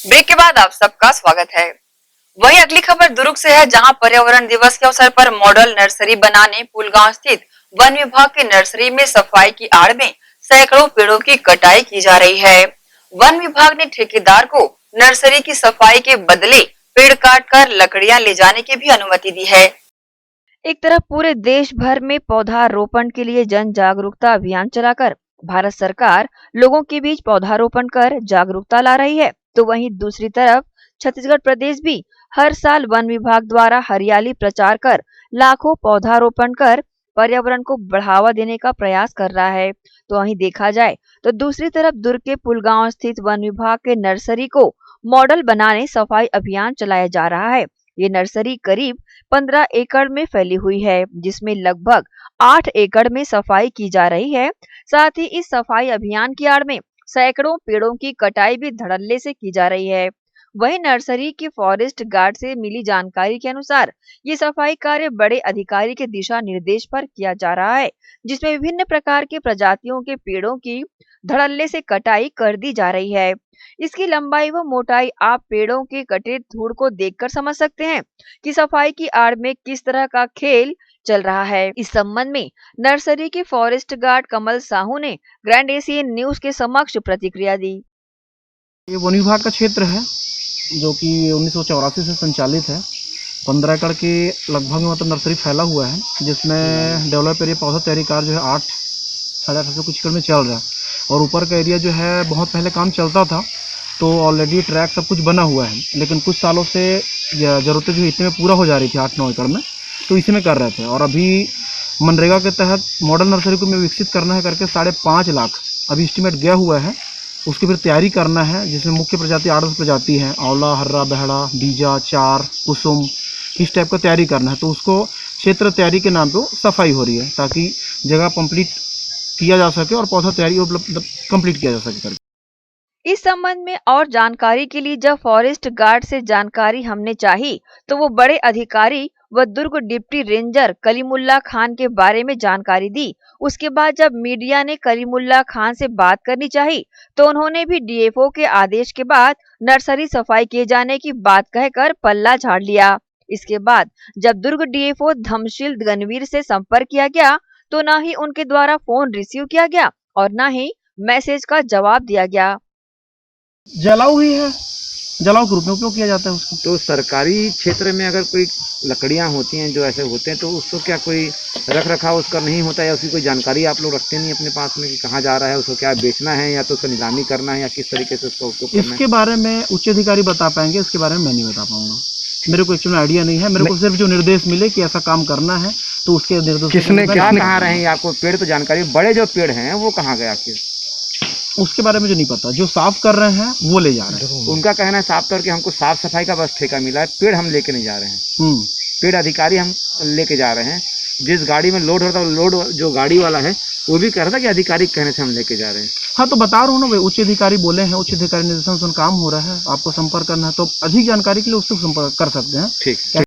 Break के बाद आप सबका स्वागत है। वहीं अगली खबर दुर्ग से है, जहां पर्यावरण दिवस के अवसर पर मॉडल नर्सरी बनाने पुलगांव स्थित वन विभाग की नर्सरी में सफाई की आड़ में सैकड़ों पेड़ों की कटाई की जा रही है। वन विभाग ने ठेकेदार को नर्सरी की सफाई के बदले पेड़ काटकर लकड़ियां ले जाने की भी अनुमति दी है। एक तरफ पूरे देश भर में पौधारोपण के लिए जन जागरूकता अभियान चलाकर भारत सरकार लोगों के बीच पौधारोपण कर जागरूकता ला रही है, तो वहीं दूसरी तरफ छत्तीसगढ़ प्रदेश भी हर साल वन विभाग द्वारा हरियाली प्रचार कर लाखों पौधारोपण कर पर्यावरण को बढ़ावा देने का प्रयास कर रहा है। तो वहीं देखा जाए तो दूसरी तरफ दुर्ग के पुलगांव स्थित वन विभाग के नर्सरी को मॉडल बनाने सफाई अभियान चलाया जा रहा है। ये नर्सरी करीब 15 एकड़ में फैली हुई है, जिसमें लगभग 8 एकड़ में सफाई की जा रही है। साथ ही इस सफाई अभियान की आड़ में सैकड़ों पेड़ों की कटाई भी धड़ल्ले से की जा रही है। वहीं नर्सरी के फॉरेस्ट गार्ड से मिली जानकारी के अनुसार ये सफाई कार्य बड़े अधिकारी के दिशा निर्देश पर किया जा रहा है, जिसमें विभिन्न प्रकार के प्रजातियों के पेड़ों की धड़ल्ले से कटाई कर दी जा रही है। इसकी लंबाई व मोटाई आप पेड़ों के कटे धूड़ को देखकर समझ सकते हैं कि सफाई की आड़ में किस तरह का खेल चल रहा है। इस संबंध में नर्सरी के फॉरेस्ट गार्ड कमल साहू ने ग्रैंड एशियन न्यूज के समक्ष प्रतिक्रिया दी। ये वन विभाग का क्षेत्र है जो कि 1984 से संचालित है। 15 एकड़ के लगभग मतलब नर्सरी फैला हुआ है, जिसमें डेवलप एरिया पौधा तैयारी कार्य जो है 8-8.5 कुछ एकड़ में चल रहा है। और ऊपर का एरिया जो है बहुत पहले काम चलता था, तो ऑलरेडी ट्रैक सब कुछ बना हुआ है, लेकिन कुछ सालों से ज़रूरतें जो इतने में पूरा हो जा रही थी 8-9 एकड़ में, तो इसी में कर रहे थे। और अभी मनरेगा के तहत मॉडल नर्सरी को विकसित करना है करके 5.5 लाख अभी एस्टिमेट गया हुआ है। उसकी फिर तैयारी करना है, जिसमें मुख्य प्रजाति 8 प्रजाति हैं, आंवला, हर्रा, बहड़ा, बीजा, चार, कुसुम, इस टाइप का तैयारी करना है। तो उसको क्षेत्र तैयारी के नाम पे सफाई हो रही है, ताकि जगह कंप्लीट किया जा सके और पौधा तैयारी कंप्लीट किया जा सके। इस संबंध में और जानकारी के लिए जब फॉरेस्ट गार्ड से जानकारी हमने चाही, तो वो बड़े अधिकारी व दुर्ग डिप्टी रेंजर कलीमुल्ला खान के बारे में जानकारी दी। उसके बाद जब मीडिया ने कलीमुल्ला खान से बात करनी चाही, तो उन्होंने भी डीएफओ के आदेश के बाद नर्सरी सफाई किए जाने की बात कहकर पल्ला झाड़ लिया। इसके बाद जब दुर्ग डीएफओ धमशील गणवीर से संपर्क किया गया, तो न ही उनके द्वारा फोन रिसीव किया गया और न ही मैसेज का जवाब दिया गया। जला हुई है जलाओ के रूप में उपयोग किया जाता है उसको। तो सरकारी क्षेत्र में अगर कोई लकड़ियां होती हैं जो ऐसे होते हैं तो उसको क्या कोई रख रखाव उसका नहीं होता है या उसकी कोई जानकारी आप लोग रखते नहीं अपने पास में कि कहाँ जा रहा है, उसको क्या बेचना है या तो उसका नीलामी करना है या किस तरीके से उसका उपयोग करना है? इसके बारे में उच्च अधिकारी बता पाएंगे, इसके बारे में मैं नहीं बता पाऊंगा। मेरे को एक्चुअली आइडिया नहीं है, मेरे को सिर्फ जो निर्देश मिले कि ऐसा काम करना है तो उसके निर्देश किसने कहाँ रहे हैं आपको पेड़ तो जानकारी, बड़े जो पेड़ हैं वो कहाँ गए आखिर उसके बारे में जो नहीं पता, जो साफ कर रहे हैं वो ले जा रहे हैं। उनका कहना है साफ तौर के हमको साफ सफाई का बस ठेका मिला है, पेड़ हम लेके नहीं जा रहे हैं। पेड़ अधिकारी हम लेके जा रहे हैं, जिस गाड़ी में लोड होता है लोड जो गाड़ी वाला है वो भी कह रहा था कि अधिकारी कहने से हम लेके जा रहे हैं। हाँ तो बता रहा हूँ ना भाई, उच्च अधिकारी बोले हैं, उच्च अधिकारी निर्देशन से काम हो रहा है, आपको संपर्क करना है तो अधिक जानकारी के लिए उससे संपर्क कर सकते हैं। ठीक।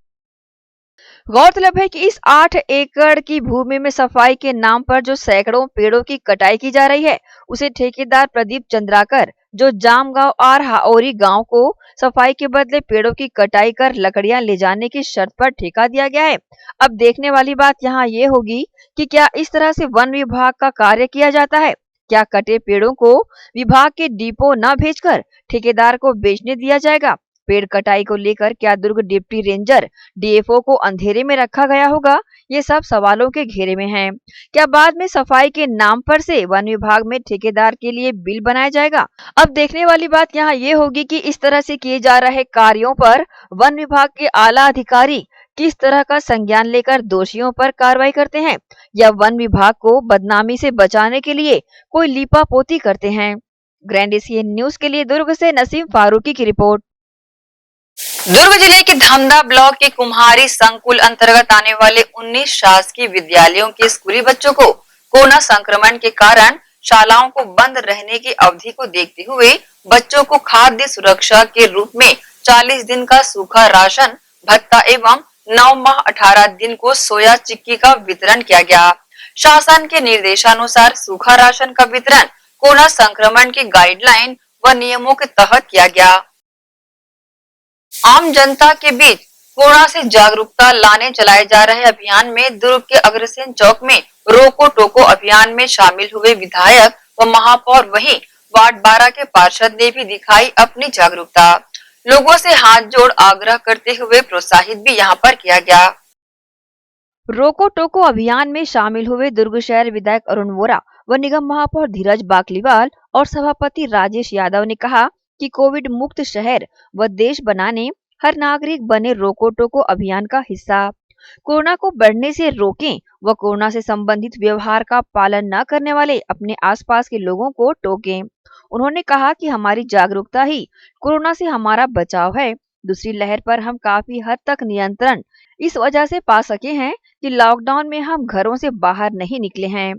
गौरतलब है कि इस 8 एकड़ की भूमि में सफाई के नाम पर जो सैकड़ों पेड़ों की कटाई की जा रही है, उसे ठेकेदार प्रदीप चंद्राकर जो जामगांव और हाओरी गांव को सफाई के बदले पेड़ों की कटाई कर लकड़ियां ले जाने की शर्त पर ठेका दिया गया है। अब देखने वाली बात यहाँ ये होगी कि क्या इस तरह से वन विभाग का कार्य किया जाता है, क्या कटे पेड़ों को विभाग के डिपो न भेजकर ठेकेदार को बेचने दिया जाएगा। पेड़ कटाई को लेकर क्या दुर्ग डिप्टी रेंजर डीएफओ को अंधेरे में रखा गया होगा, ये सब सवालों के घेरे में है। क्या बाद में सफाई के नाम पर से वन विभाग में ठेकेदार के लिए बिल बनाया जाएगा। अब देखने वाली बात यहाँ ये होगी कि इस तरह से किए जा रहे कार्यों पर वन विभाग के आला अधिकारी किस तरह का संज्ञान लेकर दोषियों पर कार्रवाई करते हैं या वन विभाग को बदनामी से बचाने के लिए कोई लीपापोती करते हैं। ग्रैंड एशियन न्यूज के लिए दुर्ग से नसीम फारूकी की रिपोर्ट। दुर्ग जिले के धमदा ब्लॉक के कुम्हारी संकुल अंतर्गत आने वाले 19 शासकीय विद्यालयों के स्कूली बच्चों को कोरोना संक्रमण के कारण शालाओं को बंद रहने की अवधि को देखते हुए बच्चों को खाद्य सुरक्षा के रूप में 40 दिन का सूखा राशन भत्ता एवं 9 माह 18 दिन को सोया चिक्की का वितरण किया गया। शासन के निर्देशानुसार सूखा राशन का वितरण कोरोना संक्रमण की गाइडलाइन व नियमों के तहत किया गया। आम जनता के बीच कोरोना से जागरूकता लाने चलाए जा रहे अभियान में दुर्ग के अग्रसेन चौक में रोको टोको अभियान में शामिल हुए विधायक व महापौर, वहीं वार्ड 12 के पार्षद ने भी दिखाई अपनी जागरूकता। लोगों से हाथ जोड़ आग्रह करते हुए प्रोत्साहित भी यहां पर किया गया। रोको टोको अभियान में शामिल हुए दुर्ग शहर विधायक अरुण वोरा व निगम महापौर धीरज बाकलीवाल और सभापति राजेश यादव ने कहा कि कोविड मुक्त शहर व देश बनाने हर नागरिक बने रोको टोको अभियान का हिस्सा। कोरोना को बढ़ने से रोकें व कोरोना से संबंधित व्यवहार का पालन न करने वाले अपने आसपास के लोगों को टोकें। उन्होंने कहा कि हमारी जागरूकता ही कोरोना से हमारा बचाव है। दूसरी लहर पर हम काफी हद तक नियंत्रण इस वजह से पा सके हैं कि लॉकडाउन में हम घरों से बाहर नहीं निकले हैं।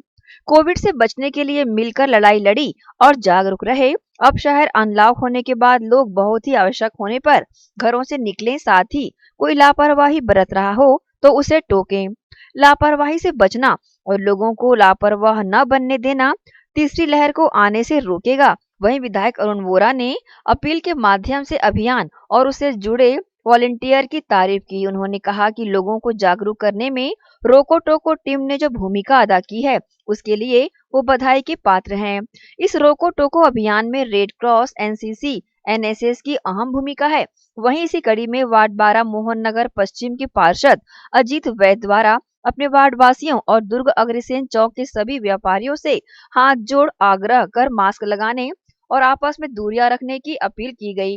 कोविड से बचने के लिए मिलकर लड़ाई लड़ी और जागरूक रहे। अब शहर अनलॉक होने के बाद लोग बहुत ही आवश्यक होने पर घरों से निकलें, साथ ही कोई लापरवाही बरत रहा हो तो उसे टोकें। लापरवाही से बचना और लोगों को लापरवाह न बनने देना तीसरी लहर को आने से रोकेगा। वहीं विधायक अरुण वोरा ने अपील के माध्यम से अभियान और उससे जुड़े वॉलंटियर की तारीफ की। उन्होंने कहा कि लोगों को जागरूक करने में रोको टोको टीम ने जो भूमिका अदा की है उसके लिए वो बधाई के पात्र हैं। इस रोको टोको अभियान में रेड क्रॉस, एनसीसी, एनएसएस की अहम भूमिका है। वहीं इसी कड़ी में वार्ड 12 मोहन नगर पश्चिम के पार्षद अजीत वैद्य द्वारा अपने वार्ड वासियों और दुर्ग अग्रसेन चौक के सभी व्यापारियों से हाथ जोड़ आग्रह कर मास्क लगाने और आपस में दूरियां रखने की अपील की गई।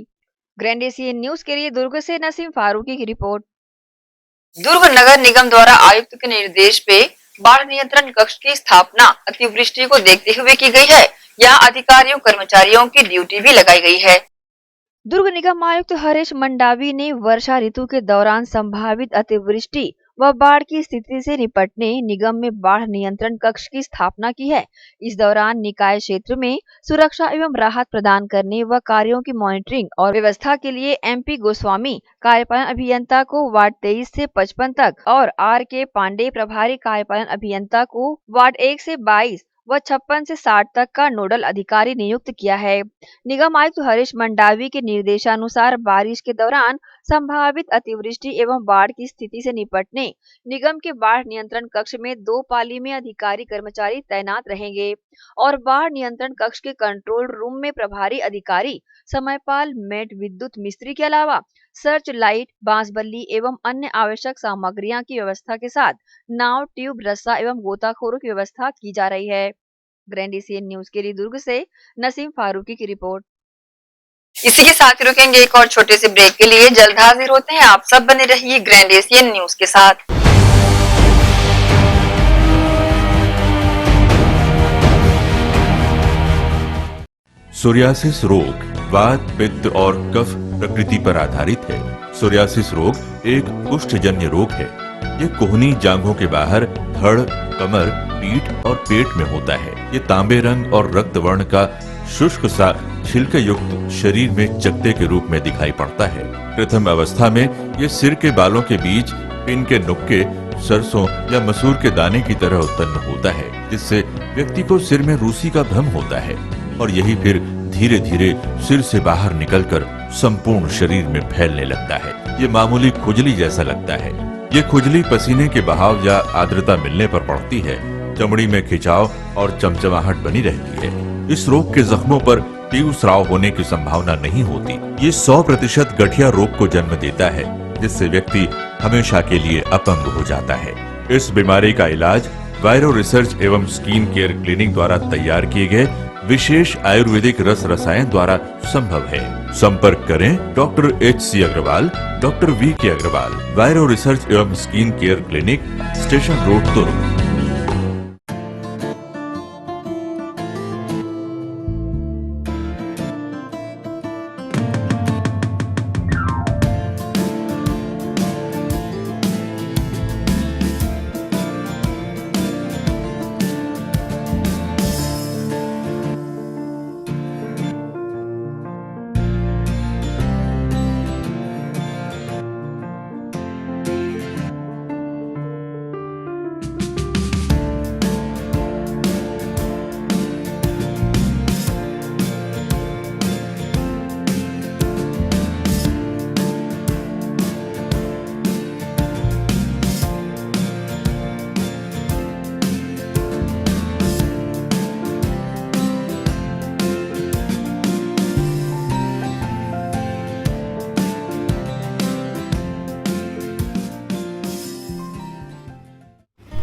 ग्रैंड एशियन न्यूज के लिए दुर्ग से नसीम फारूकी की रिपोर्ट। दुर्ग नगर निगम द्वारा आयुक्त के निर्देश पे बाढ़ नियंत्रण कक्ष की स्थापना अतिवृष्टि को देखते हुए की गई है। यहाँ अधिकारियों कर्मचारियों की ड्यूटी भी लगाई गई है। दुर्ग निगम आयुक्त हरीश मंडावी ने वर्षा ऋतु के दौरान संभावित अतिवृष्टि व बाढ़ की स्थिति से निपटने निगम में बाढ़ नियंत्रण कक्ष की स्थापना की है। इस दौरान निकाय क्षेत्र में सुरक्षा एवं राहत प्रदान करने व कार्यों की मॉनिटरिंग और व्यवस्था के लिए MP गोस्वामी कार्यपालन अभियंता को वार्ड 23 से 55 तक और RK पांडे प्रभारी कार्यपालन अभियंता को वार्ड 1 से 22 व 56 से 60 तक का नोडल अधिकारी नियुक्त किया है। निगम आयुक्त हरीश मंडावी के निर्देशानुसार बारिश के दौरान संभावित अतिवृष्टि एवं बाढ़ की स्थिति से निपटने निगम के बाढ़ नियंत्रण कक्ष में 2 पाली में अधिकारी कर्मचारी तैनात रहेंगे और बाढ़ नियंत्रण कक्ष के कंट्रोल रूम में प्रभारी अधिकारी समयपाल मेट विद्युत मिस्त्री के अलावा सर्च लाइट, बांसबल्ली एवं अन्य आवश्यक सामग्रियां की व्यवस्था के साथ नाव, ट्यूब, रस्सा एवं गोताखोरों की व्यवस्था की जा रही है। ग्रैंड एशियन न्यूज के लिए दुर्ग से नसीम फारूकी की रिपोर्ट। इसी के साथ रुकेंगे एक और छोटे से ब्रेक के लिए। जल्द हाजिर होते हैं। आप सब बने रहिए ग्रैंड एशियन न्यूज के साथ। सोरियासिस रोग वात, पित्त और कफ प्रकृति पर आधारित है। सोरियासिस रोग एक कुष्ठजन्य रोग है। ये कोहनी जांघों के बाहर धड़, कमर, पीठ और पेट में होता है। ये तांबे रंग और रक्त वर्ण का शुष्क सा छिलके युक्त शरीर में चकत्ते के रूप में दिखाई पड़ता है। प्रथम अवस्था में ये सिर के बालों के बीच पिन के नुक्के, सरसों या मसूर के दाने की तरह उत्पन्न होता है, जिससे व्यक्ति को सिर में रूसी का भ्रम होता है और यही फिर धीरे धीरे सिर से बाहर निकलकर संपूर्ण शरीर में फैलने लगता है। ये मामूली खुजली जैसा लगता है। ये खुजली पसीने के बहाव या आर्द्रता मिलने पर पड़ती है। चमड़ी में खिंचाव और चमचमाहट बनी रहती है। इस रोग के जख्मों पर तीव्र स्राव होने की संभावना नहीं होती। ये 100% गठिया रोग को जन्म देता है, जिससे व्यक्ति हमेशा के लिए अपंग हो जाता है। इस बीमारी का इलाज वायरो रिसर्च एवं स्किन केयर क्लिनिक द्वारा तैयार किए गए विशेष आयुर्वेदिक रस रसायन द्वारा संभव है। संपर्क करें doctor HC Agrawal, doctor VK Agrawal, वायरो रिसर्च एवं skin care clinic, station road, Durg.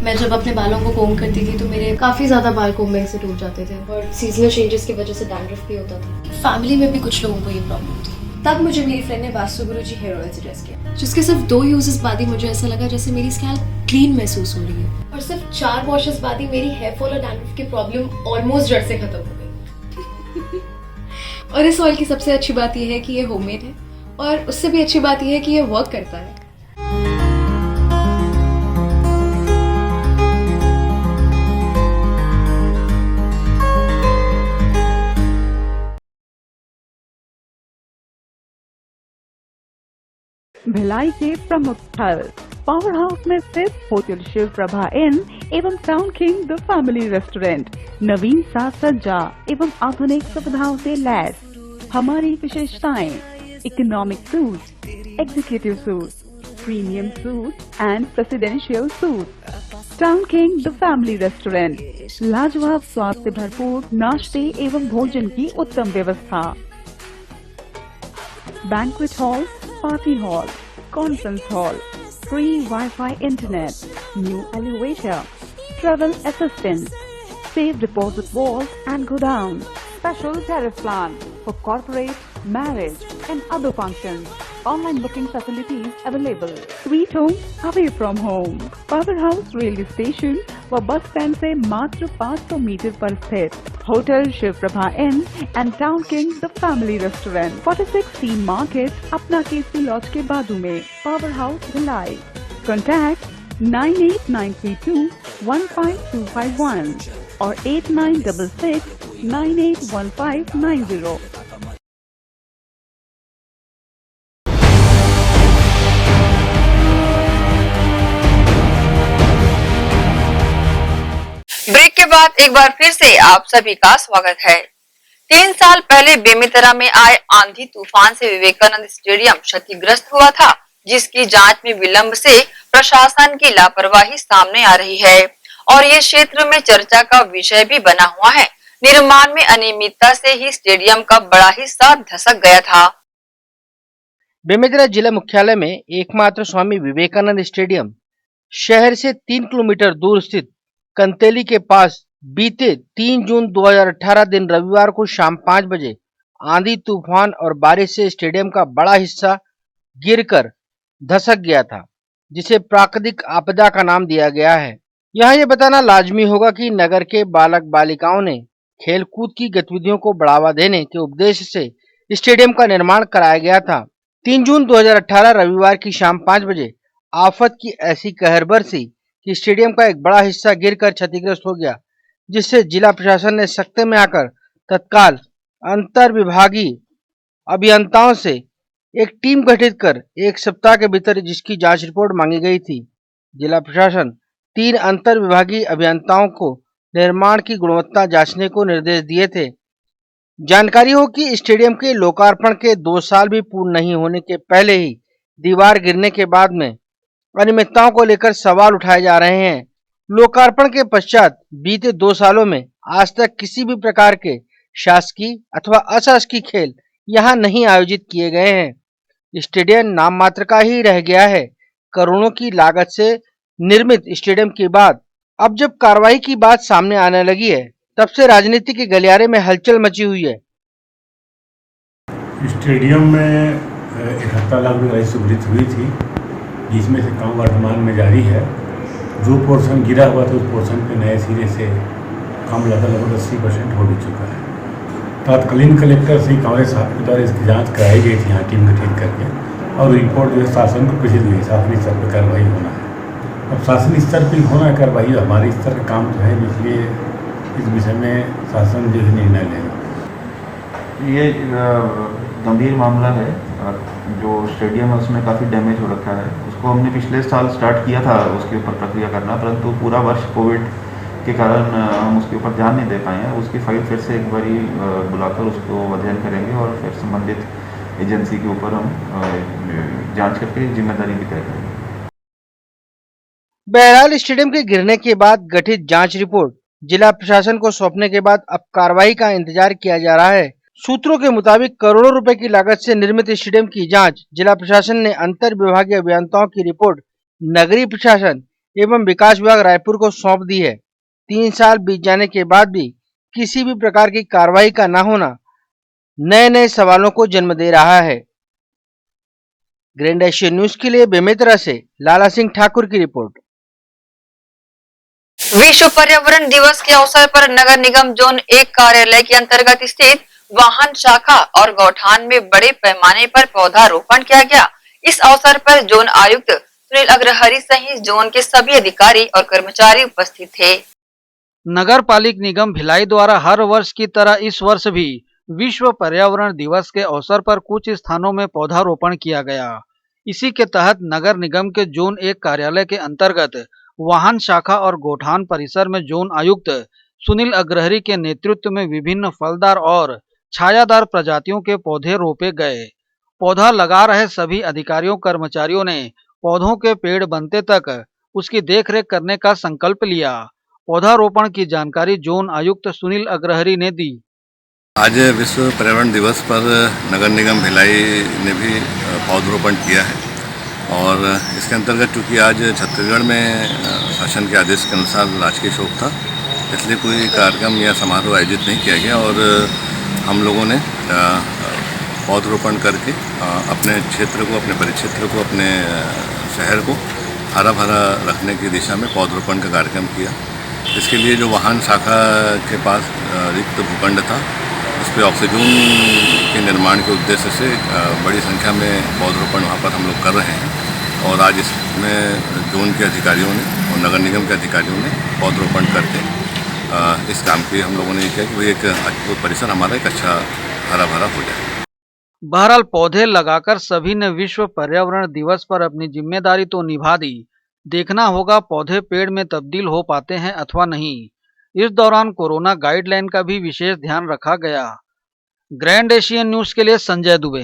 मैं जब अपने बालों को कोम करती थी तो मेरे काफ़ी ज़्यादा बाल कोम्बिंग से टूट जाते थे और सीजनल चेंजेस की वजह से डैंड्रफ भी होता था। फैमिली में भी कुछ लोगों को ये प्रॉब्लम थी। तब मुझे मेरी फ्रेंड ने वास्तु गुरुजी हेयर ऑयल सजेस्ट किया, जिसके सिर्फ 2 यूजेस बाद ही मुझे ऐसा लगा जैसे मेरी स्कैल्प क्लीन महसूस हो रही है और सिर्फ 4 वॉशेस बाद ही मेरी हेयर फॉल और डैंड्रफ की प्रॉब्लम ऑलमोस्ट जड़ से खत्म हो गई। और इस ऑयल की सबसे अच्छी बात यह है कि ये होममेड है और उससे भी अच्छी बात यह है कि ये वर्क करता है। भिलाई के प्रमुख स्थल पावर हाउस में स्थित होटल शिव प्रभा इन एवं town king the family restaurant नवीन साज सज्जा एवं आधुनिक सुविधाओं से लैस। हमारी विशेषताएं economic suite, executive suite, premium suite and presidential suite. Town king the family restaurant, लाजवाब स्वाद से भरपूर नाश्ते एवं भोजन की उत्तम व्यवस्था। Banquet hall, party hall, conference hall, free Wi-Fi internet, new elevator, travel assistance, safe deposit vault and godown, special tariff plan for corporate, marriage and other functions. Online booking facilities available. Sweet home away from home. Powerhouse railway station व बस स्टैंड से मात्र 500 मीटर पर स्थित hotel Shiv Prabha inn and town king the family restaurant 46 C market अपना केसी लॉज के बाजू में। Power house Bhilai. कॉन्टैक्ट 98932 15251 और 8966 981590। ब्रेक के बाद एक बार फिर से आप सभी का स्वागत है। 3 साल पहले बेमेतरा में आए आंधी तूफान से विवेकानंद स्टेडियम क्षतिग्रस्त हुआ था, जिसकी जांच में विलंब से प्रशासन की लापरवाही सामने आ रही है और ये क्षेत्र में चर्चा का विषय भी बना हुआ है। निर्माण में अनियमितता से ही स्टेडियम का बड़ा हिस्सा धसक गया था। बेमेतरा जिला मुख्यालय में एकमात्र स्वामी विवेकानंद स्टेडियम शहर से 3 किलोमीटर दूर स्थित कंतेली के पास बीते 3 जून 2018 दिन रविवार को शाम 5 बजे आंधी तूफान और बारिश से स्टेडियम का बड़ा हिस्सा गिरकर धसक गया था, जिसे प्राकृतिक आपदा का नाम दिया गया है। यहाँ ये बताना लाजमी होगा कि नगर के बालक बालिकाओं ने खेलकूद की गतिविधियों को बढ़ावा देने के उद्देश्य से स्टेडियम का निर्माण कराया गया था। 3 जून 2018 रविवार की शाम 5 बजे आफत की ऐसी कहर बरसी कि स्टेडियम का एक बड़ा हिस्सा गिरकर क्षतिग्रस्त हो गया, जिससे जिला प्रशासन ने सख्ते में आकर तत्काल अंतर विभागीय अभियंताओं से एक टीम गठित कर 1 सप्ताह के भीतर जिसकी जांच रिपोर्ट मांगी गई थी। जिला प्रशासन 3 अंतर विभागीय अभियंताओं को निर्माण की गुणवत्ता जांचने को निर्देश दिए थे। जानकारी हो कि स्टेडियम के लोकार्पण के 2 साल भी पूर्ण नहीं होने के पहले ही दीवार गिरने के बाद में अनियमितताओं को लेकर सवाल उठाए जा रहे हैं। लोकार्पण के पश्चात बीते 2 सालों में आज तक किसी भी प्रकार के शासकीय अथवा अशासकीय खेल यहां नहीं आयोजित किए गए हैं। स्टेडियम नाम मात्र का ही रह गया है। करोड़ों की लागत से निर्मित स्टेडियम के बाद अब जब कार्रवाई की बात सामने आने लगी है, तब से राजनीति के गलियारे में हलचल मची हुई है। स्टेडियम में 71 लाख रुपये की स्वीकृत हुई थी, जिसमें से काम वर्तमान में जारी है। जो पोर्शन गिरा हुआ था उस पोर्शन पे नए सिरे से काम लगभग 80% हो भी चुका है। तत्कालीन कलेक्टर श्री कंवरे साहब के द्वारा इसकी जांच कराई गई थी, यहाँ टीम गठित करके, और रिपोर्ट जो है शासन को प्रेषित हुई। शासनिक स्तर पर कार्रवाई होना है। अब शासनिक स्तर पर होना कार्रवाई हमारे स्तर का काम तो है, इसलिए इस विषय में शासन जो है निर्णय लेगा। ये गंभीर मामला है। जो स्टेडियम है उसमें काफ़ी डैमेज हो रखा है। उसको हमने पिछले साल स्टार्ट किया था उसके ऊपर प्रक्रिया करना, परंतु पूरा वर्ष कोविड के कारण हम उसके ऊपर ध्यान नहीं दे पाए हैं। उसकी फाइल फिर से एक बारी बुलाकर उसको अध्ययन करेंगे और फिर संबंधित एजेंसी के ऊपर हम जांच करके जिम्मेदारी भी तय करेंगे। बहरहाल स्टेडियम के गिरने के बाद गठित जांच रिपोर्ट जिला प्रशासन को सौंपने के बाद अब कार्रवाई का इंतजार किया जा रहा है। सूत्रों के मुताबिक करोड़ों रुपए की लागत से निर्मित स्टेडियम की जांच जिला प्रशासन ने अंतर विभागीय अभियंताओं की रिपोर्ट नगरीय प्रशासन एवं विकास विभाग रायपुर को सौंप दी है। 3 साल बीत जाने के बाद भी किसी भी प्रकार की कार्रवाई का न होना नए नए सवालों को जन्म दे रहा है। ग्रैंड एशिया न्यूज के लिए बेमेतरा से लाला सिंह ठाकुर की रिपोर्ट। विश्व पर्यावरण दिवस के अवसर पर नगर निगम जोन 1 कार्यालय के अंतर्गत स्थित वाहन शाखा और गौठान में बड़े पैमाने पर पौधारोपण किया गया। इस अवसर पर जोन आयुक्त सुनील अग्रहरी सहित जोन के सभी अधिकारी और कर्मचारी उपस्थित थे। नगर पालिक निगम भिलाई द्वारा हर वर्ष की तरह इस वर्ष भी विश्व पर्यावरण दिवस के अवसर पर कुछ स्थानों में पौधारोपण किया गया। इसी के तहत नगर निगम के जोन 1 कार्यालय के अंतर्गत वाहन शाखा और गौठान परिसर में जोन आयुक्त सुनील अग्रहरी के नेतृत्व में विभिन्न फलदार और छायादार प्रजातियों के पौधे रोपे गए। पौधा लगा रहे सभी अधिकारियों कर्मचारियों ने पौधों के पेड़ बनते तक उसकी देखरेख करने का संकल्प लिया। पौधारोपण की जानकारी जोन आयुक्त सुनील अग्रहरी ने दी। आज विश्व पर्यावरण दिवस पर नगर निगम भिलाई ने भी पौधरोपण किया है और इसके अंतर्गत चूँकि आज छत्तीसगढ़ में शासन के आदेश के अनुसार राजकीय शोक था, इसलिए कोई कार्यक्रम या समारोह आयोजित नहीं किया गया और हम लोगों ने पौधरोपण करके अपने क्षेत्र को, अपने परिक्षेत्र को, अपने शहर को हरा भरा रखने की दिशा में पौधरोपण का कार्यक्रम किया। इसके लिए जो वाहन शाखा के पास रिक्त भूखंड था उस पर ऑक्सीजन के निर्माण के उद्देश्य से बड़ी संख्या में पौधरोपण वहाँ पर हम लोग कर रहे हैं और आज इसमें जोन के अधिकारियों ने और नगर निगम के अधिकारियों ने पौधरोपण करके इस काम की हम लोगों ने किया कि भाई एक परिसर हमारा एक अच्छा हरा भरा हो जाए। बहरहाल पौधे लगाकर सभी ने विश्व पर्यावरण दिवस पर अपनी जिम्मेदारी तो निभा दी। देखना होगा पौधे पेड़ में तब्दील हो पाते हैं अथवा नहीं। इस दौरान कोरोना गाइडलाइन का भी विशेष ध्यान रखा गया। ग्रैंड एशियन न्यूज के लिए संजय दुबे।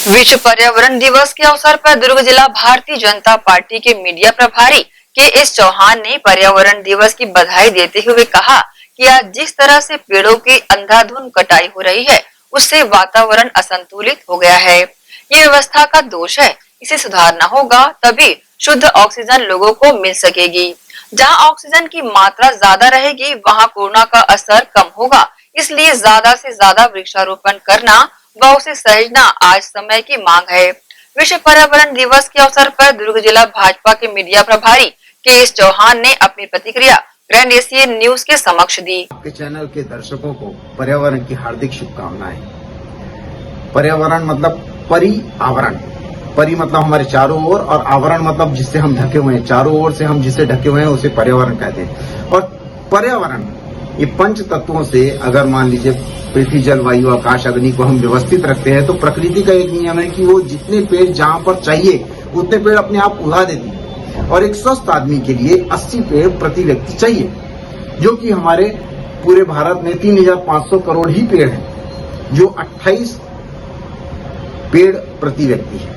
विश्व पर्यावरण दिवस के अवसर पर दुर्ग जिला भारतीय जनता पार्टी के मीडिया प्रभारी के एस चौहान ने पर्यावरण दिवस की बधाई देते हुए कहा कि आज जिस तरह से पेड़ों की अंधाधुंध कटाई हो रही है, उससे वातावरण असंतुलित हो गया है। ये व्यवस्था का दोष है, इसे सुधारना होगा, तभी शुद्ध ऑक्सीजन लोगों को मिल सकेगी। जहां ऑक्सीजन की मात्रा ज्यादा रहेगी, वहां कोरोना का असर कम होगा। इसलिए ज्यादा से ज्यादा वृक्षारोपण करना व उसे सहेजना आज समय की मांग है। विश्व पर्यावरण दिवस के अवसर पर दुर्ग जिला भाजपा के मीडिया प्रभारी के एस चौहान ने अपनी प्रतिक्रिया ग्रैंड एशियन न्यूज के समक्ष दी। आपके चैनल के दर्शकों को पर्यावरण की हार्दिक शुभकामनाएं। पर्यावरण मतलब परिआवरण, परि मतलब हमारे चारों ओर और आवरण मतलब जिससे हम ढके हुए हैं, चारों ओर से हम जिसे ढके हुए हैं उसे पर्यावरण कहते हैं। और पर्यावरण ये पंच तत्वों से, अगर मान लीजिए पृथ्वी, जल, वायु, आकाश, अग्नि को हम व्यवस्थित रखते हैं तो प्रकृति का एक नियम है कि वो जितने पेड़ जहां पर चाहिए उतने पेड़ अपने आप उगा देती है। और एक स्वस्थ आदमी के लिए 80 पेड़ प्रति व्यक्ति चाहिए, जो कि हमारे पूरे भारत में 3500 करोड़ ही पेड़ हैं, जो 28 पेड़ प्रति व्यक्ति है।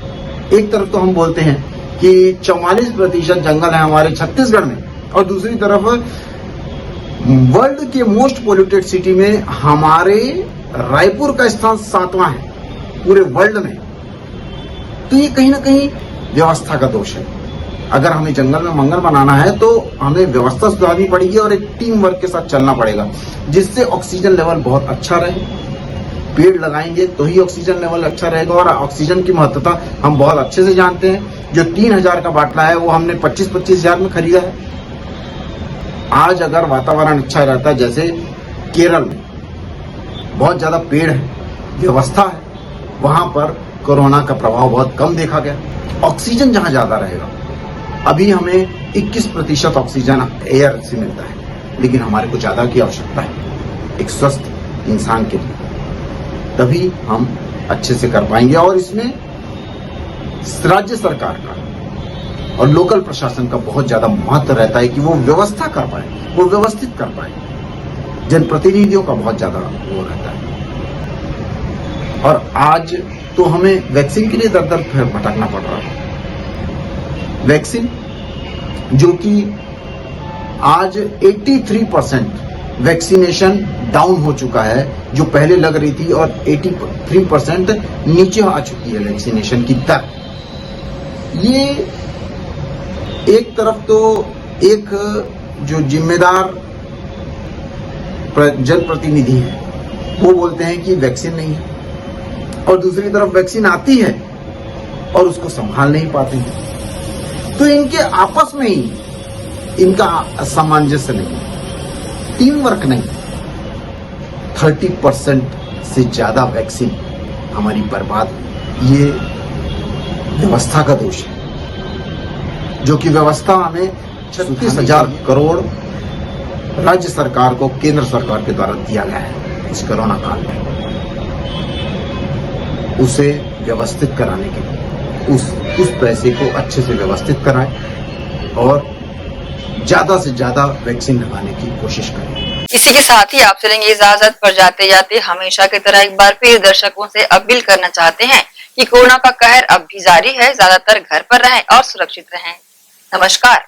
एक तरफ तो हम बोलते हैं कि 44% जंगल है हमारे छत्तीसगढ़ में, और दूसरी तरफ वर्ल्ड के मोस्ट पोल्यूटेड सिटी में हमारे रायपुर का स्थान 7वां है पूरे वर्ल्ड में। तो ये कहीं ना कहीं व्यवस्था का दोष है। अगर हमें जंगल में मंगल बनाना है तो हमें व्यवस्था सुधारनी पड़ेगी और एक टीम वर्क के साथ चलना पड़ेगा, जिससे ऑक्सीजन लेवल बहुत अच्छा रहे। पेड़ लगाएंगे तो ही ऑक्सीजन लेवल अच्छा रहेगा, और ऑक्सीजन की महत्वता हम बहुत अच्छे से जानते हैं। जो 3000 का बाटला है वो हमने 25-25 हजार में खरीदा है। आज अगर वातावरण अच्छा रहता, जैसे केरल में बहुत ज्यादा पेड़ है, व्यवस्था है, वहां पर कोरोना का प्रभाव बहुत कम देखा गया। ऑक्सीजन जहां ज्यादा रहेगा, अभी हमें 21% ऑक्सीजन एयर से मिलता है, लेकिन हमारे को ज्यादा की आवश्यकता है एक स्वस्थ इंसान के लिए, तभी हम अच्छे से कर पाएंगे। और इसमें राज्य सरकार का और लोकल प्रशासन का बहुत ज्यादा महत्व रहता है कि वो व्यवस्था कर पाए, वो व्यवस्थित कर पाए। जनप्रतिनिधियों का बहुत ज्यादा वो रहता है। और आज तो हमें वैक्सीन के लिए दर दर भटकना पड़ रहा है। वैक्सीन जो कि आज 83% वैक्सीनेशन डाउन हो चुका है, जो पहले लग रही थी, और 83% नीचे आ चुकी है वैक्सीनेशन की दर। ये एक तरफ तो एक जो जिम्मेदार जनप्रतिनिधि है वो बोलते हैं कि वैक्सीन नहीं है, और दूसरी तरफ वैक्सीन आती है और उसको संभाल नहीं पाते हैं। तो इनके आपस में ही इनका सामंजस्य नहीं, टीम वर्क नहीं। 30% से ज्यादा वैक्सीन हमारी बर्बाद, ये व्यवस्था का दोष है, जो कि व्यवस्था हमें 36,000 करोड़ राज्य सरकार को केंद्र सरकार के द्वारा दिया गया है इस कोरोना काल में। उसे व्यवस्थित कराने के लिए उस पैसे को अच्छे से व्यवस्थित कराएं और ज्यादा से ज्यादा वैक्सीन लगाने की कोशिश करें। इसी के साथ ही आपसे लेंगे इजाजत, पर जाते जाते हमेशा की तरह एक बार फिर दर्शकों से अपील करना चाहते हैं कि कोरोना का कहर अब भी जारी है। ज्यादातर घर पर रहें और सुरक्षित रहें। नमस्कार।